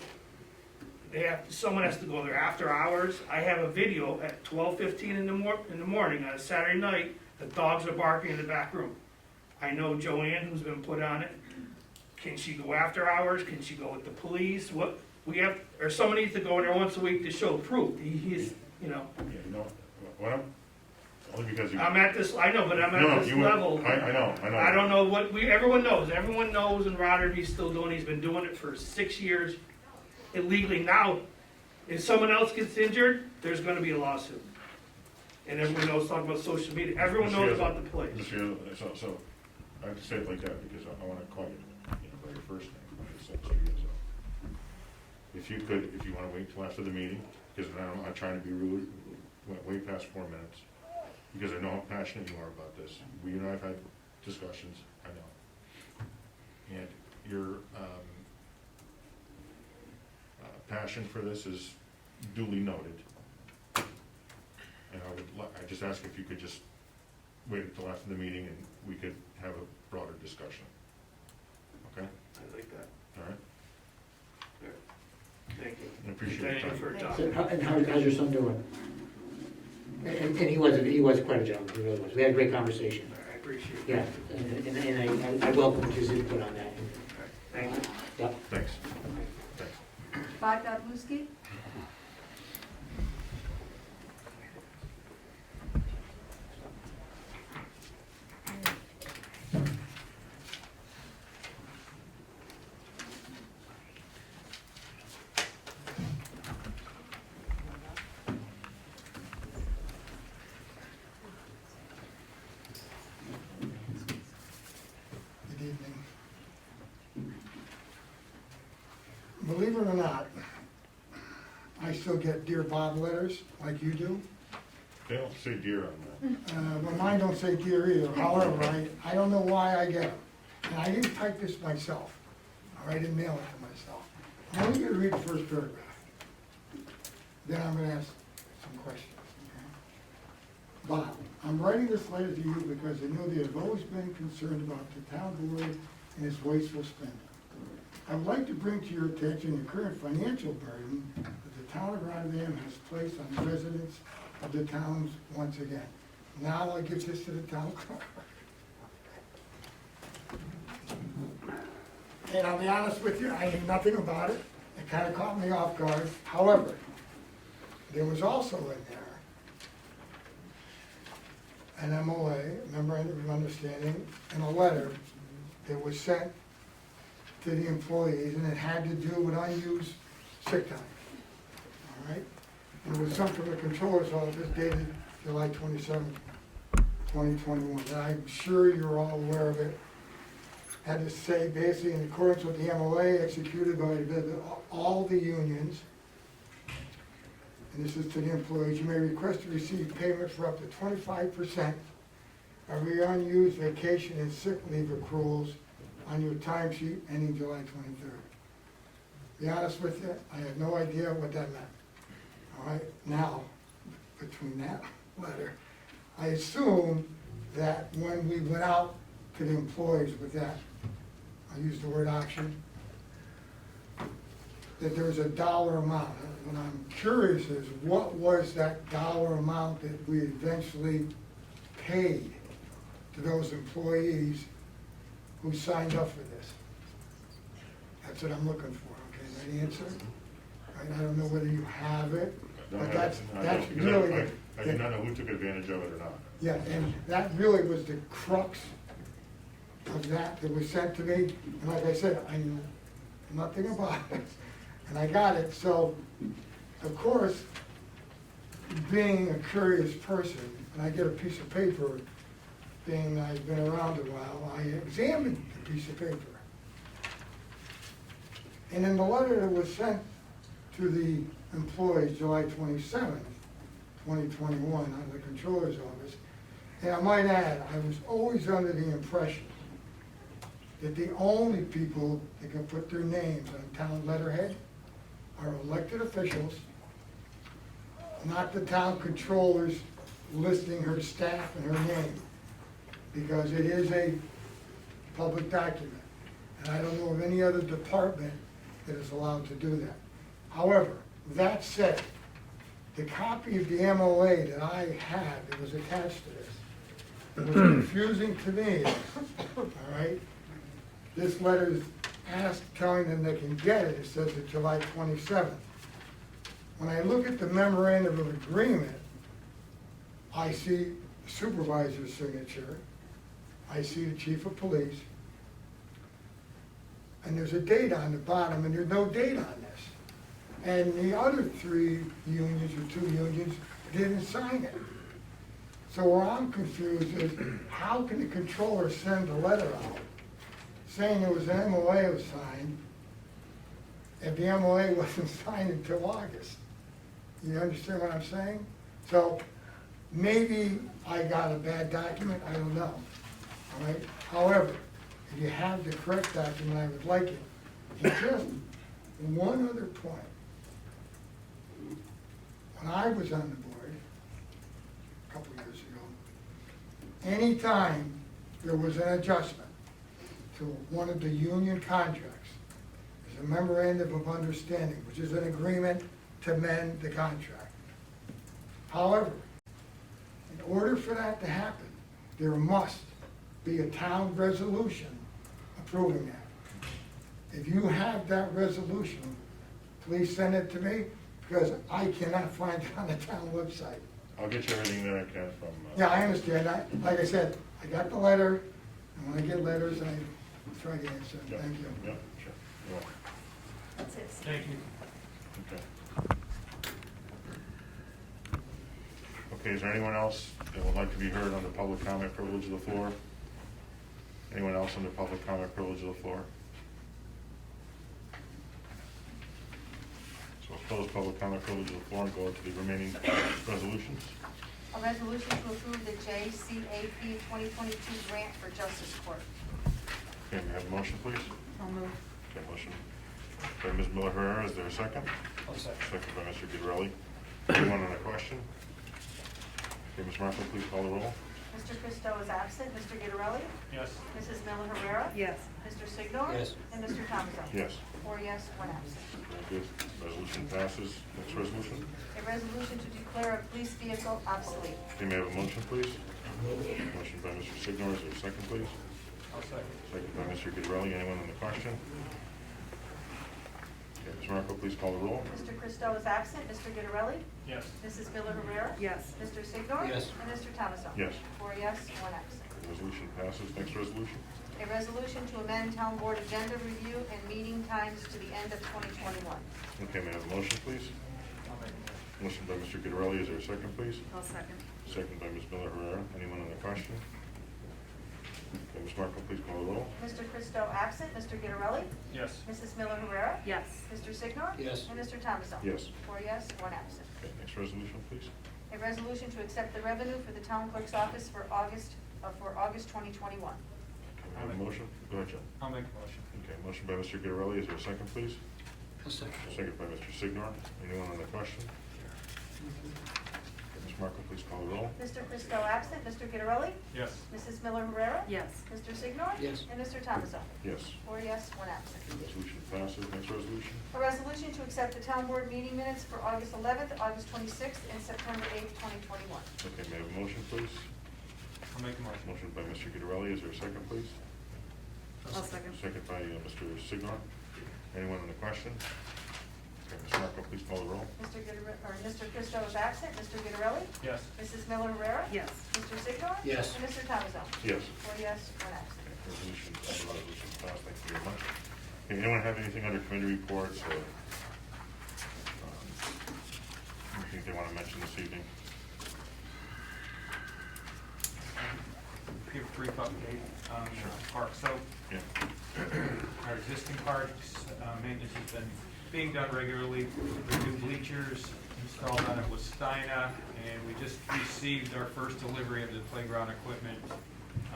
someone has to go there after hours. I have a video at 12:15 in the morning on a Saturday night, the dogs are barking in the back room. I know Joanne, who's been put on it. Can she go after hours? Can she go with the police? What we have, or someone needs to go in there once a week to show proof. He's, Yeah, no, what only because you. I'm at this, I know, but I'm at this level. I know. I don't know what everyone knows in Rotterdam he's still doing. He's been doing it for 6 years illegally. Now, If someone else gets injured, there's gonna be a lawsuit. And everyone knows, talking about social media, everyone knows about the place. So, I have to say it like that because I want to call you, by your first name. I just said to you, so. If you want to wait till after the meeting, because I'm not trying to be rude, went way past 4 minutes, because I know how passionate you are about this. You and I have had discussions, I know. And your passion for this is duly noted. And I just ask if you could just wait until after the meeting and we could have a broader discussion. Okay? I like that. All right? Thank you. I appreciate Thank your you for time. talking. And how's your son doing? And he was quite a gentleman, he really was. We had a great conversation. I appreciate it. Yeah, and I welcome his input on that. Thank you. Yep. Thanks. Thanks. Bob Godlewski? Good evening. Believe it or not, I still get Dear Bob letters like you do. They don't say deer on that. But mine don't say dear either. However, I don't know why I get them. And I didn't type this myself. All right, I didn't mail it to myself. I'm only gonna read the first paragraph. Then I'm gonna ask some questions. Okay? Bob, I'm writing this letter to you because I know that you've always been concerned about the town board and its wasteful spending. I would like to bring to your attention the current financial burden that the town of Rotterdam has placed on the residents of the towns once again. Now I give this to the town clerk. And I'll be honest with you, I knew nothing about it. It kind of caught me off guard. However, there was also in there an MOA, memorandum of understanding, and a letter that was sent to the employees, and it had to do with unused sick time. All right? And it was sent from the controller's office dated July 27, 2021. And I'm sure you're all aware of it. Had to say, basically, in accordance with the MOA executed by all the unions, and this is to the employees, you may request to receive payment for up to 25% of your unused vacation and sick leave accruals on your timesheet ending July 23rd. Be honest with you, I had no idea what that meant. All right, now, between that letter, I assume that when we went out to the employees with that, I used the word option, that there was a dollar amount. What I'm curious is, what was that dollar amount that we eventually paid to those employees who signed up for this? That's what I'm looking for, okay, that answer? Right, I don't know whether you have it, but that's really. I do not know who took advantage of it or not. Yeah, and that really was the crux of that was sent to me. And like I said, I knew nothing about it, and I got it. So, of course, being a curious person, and I get a piece of paper, being I've been around a while, I examined the piece of paper. And in the letter that was sent to the employees July 27th, 2021, out of the controller's office, and I might add, I was always under the impression that the only people that can put their names on town letterhead are elected officials, not the town controllers listing her staff and her name, because it is a public document. And I don't know of any other department that is allowed to do that. However, that said, the copy of the MOA that I had that was attached to this, that was confusing to me, all right? This letter is asked, telling them they can get it, it says it's July 27th. When I look at the memorandum of agreement, I see the supervisor's signature, I see the chief of police, and there's a date on the bottom, and there's no date on this. And the other 3 unions or 2 unions didn't sign it. So where I'm confused is, how can the controller send a letter out saying there was an MOA was signed if the MOA wasn't signed until August? You understand what I'm saying? So maybe I got a bad document, I don't know, all right? However, if you have the correct document, I would like it. And just one other point. When I was on the board, a couple of years ago, anytime there was an adjustment to one of the union contracts, there's a memorandum of understanding, which is an agreement to amend the contract. However, in order for that to happen, there must be a town resolution approving that. If you have that resolution, please send it to me, because I cannot find it on the town website. I'll get you everything that I can from. Yeah, I understand. Like I said, I got the letter, and when I get letters, I try to answer. Yeah, Thank you. Yeah, sure. You're welcome. That's it. Thank you. Okay. Okay, is there anyone else that would like to be heard on the public comment privilege of the floor? Anyone else on the public comment privilege of the floor? So I'll close public comment privilege of the floor and go to the remaining resolutions. A resolution to approve the JCAP 2022 grant for Justice Court. Okay, may I have a motion, please? I'll move. Okay, motion by Ms. Miller Herrera, is there a second? I'll second. Second by Mr. Guidarelli. Anyone on the question? Okay, Ms. Marco, please call the roll. Mr. Christo is absent. Mr. Guidarelli? Yes. Mrs. Miller Herrera? Yes. Mr. Signor? Yes. And Mr. Thomason? Yes. 4 yes, 1 absent. Very good. Resolution passes. Next resolution. A resolution to declare a police vehicle obsolete. Okay, may I have a motion, please? Motion by Mr. Signor, is there a second, please? I'll second. Second by Mr. Guidarelli. Anyone on the question? Okay, Ms. Marco, please call the roll. Mr. Christo is absent. Mr. Guidarelli? Yes. Mrs. Miller Herrera? Yes. Mr. Signor? Yes. And Mr. Thomason? Yes. 4 yes, 1 absent. Resolution passes. Next resolution. A resolution to amend town board agenda review and meeting times to the end of 2021. Okay, may I have a motion, please? Motion by Mr. Guidarelli, is there a second, please? I'll second. Second by Ms. Miller Herrera. Anyone on the question? Okay, Ms. Marco, please call the roll. Mr. Christo absent. Mr. Guidarelli? Yes. Mrs. Miller Herrera? Yes. Mr. Signor? Yes. And Mr. Thomason? Yes. 4 yes, 1 absent. Okay, next resolution, please. A resolution to accept the revenue for the town clerk's office for August 2021. Can we have a motion? Go ahead, John. I'll make a motion. Okay, motion by Mr. Guidarelli, is there a second, please? A second. Second by Mr. Signor. Anyone on the question? Okay, Ms. Marco, please call the roll. Mr. Christo absent. Mr. Guidarelli? Yes. Mrs. Miller Herrera? Yes. Mr. Signor? Yes. And Mr. Thomason? Yes. 4 yes, 1 absent. Resolution passes. Next resolution. A resolution to accept the town board meeting minutes for August 11th, August 26th, and September 8th, 2021. Okay, may I have a motion, please? I'll make a motion. Motion by Mr. Guidarelli, is there a second, please? I'll second. Second by Mr. Signor. Anyone on the question? Okay, Ms. Marco, please call the roll. Mr. Christo is absent. Mr. Guidarelli? Yes. Mrs. Miller Herrera? Yes. Mr. Signor? Yes. And Mr. Thomason? Yes. 4 yes, 1 absent. Okay, resolution passed, thank you very much. Okay, anyone have anything under committee reports or anything they want to mention this evening? Give a brief update on park. So Yeah. our existing parks, maintenance has been being done regularly. The new bleachers installed on it was Steina, and we just received our first delivery of the playground equipment.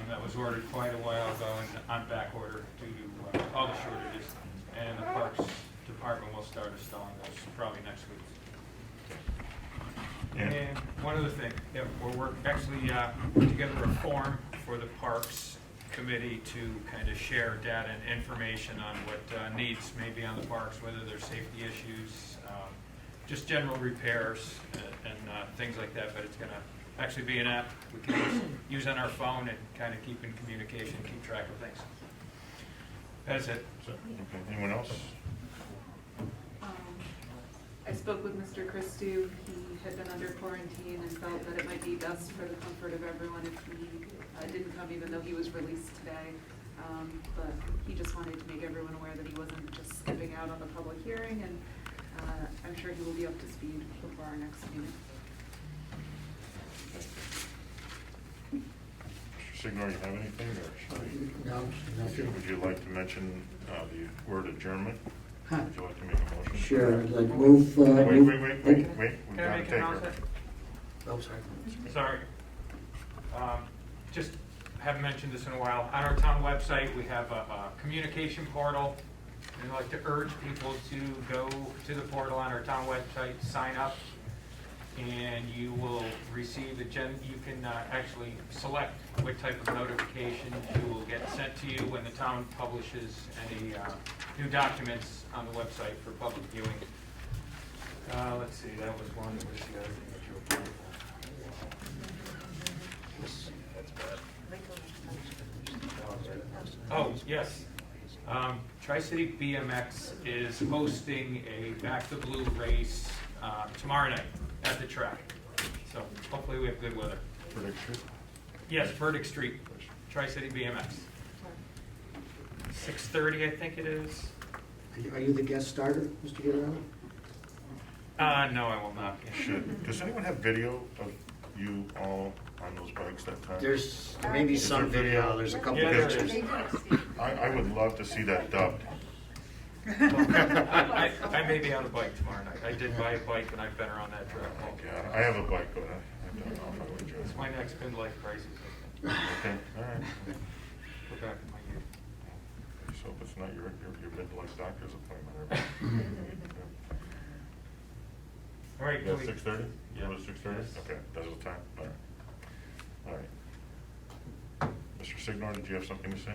That was ordered quite a while ago and on back order due to all the shortages. And the Parks Department will start installing those probably next week. And one other thing, yeah, we're actually put together a form for the Parks Committee to kind of share data and information on what needs may be on the parks, whether there's safety issues, just general repairs and things like that. But it's going to actually be an app we can use on our phone and kind of keep in communication, keep track of things. That's it. So, okay, anyone else? I spoke with Mr. Christou. He had been under quarantine and felt that it might be best for the comfort of everyone if he didn't come, even though he was released today. But he just wanted to make everyone aware that he wasn't just skipping out on the public hearing, and I'm sure he will be up to speed before our next meeting. Mr. Signor, you have anything, or should No, nothing. would you like to mention the word adjournment? Huh. Would you like to make a motion? Sure, I'd like to move, Wait, move. we've Can I got to make take an her. announcement? Oh, sorry. Sorry. Just haven't mentioned this in a while. On our town website, we have a communication portal. And I'd like to urge people to go to the portal on our town website, sign up, and you will receive you can actually select what type of notification you will get sent to you when the town publishes any new documents on the website for public viewing. Let's see, that was one, that was the other thing that you were pointing for. Oh, yes. Tri-City BMX is hosting a Back the Blue race tomorrow night at the track. So hopefully we have good weather. Verdict Street? Yes, Verdict Street, Tri-City BMX. 6:30, I think it is. Are you the guest starter, Mr. Guerrero? No, I will not. Does anyone have video of you all on those bikes that time? There may be Is some there video, there's a couple Yeah, there pictures. is. I would love to see that dubbed. I may be on a bike tomorrow night. I did buy a bike and I've been around that track. Okay, I have a bike, but I don't know if I would enjoy It's it. my next midlife crisis, I think. Okay, all right. Go back to my youth. So if it's not your midlife doctor's appointment. All right, Yeah, can we- 6:30? Yeah. Was it 6:30? Yes. Okay, that's the time, all right. All right. Mr. Signor, did you have something to say?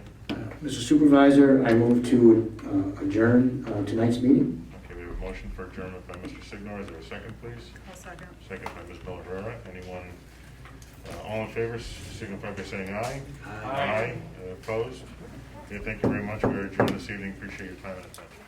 Mr. Supervisor, I move to adjourn tonight's meeting. Okay, we have a motion for adjournment by Mr. Signor. Is there a second, please? I'll second. Second by Ms. Miller. Anyone, all in favor, signify by saying aye. Aye. Opposed? Okay, thank you very much. We are adjourned this evening. Appreciate your time and attention.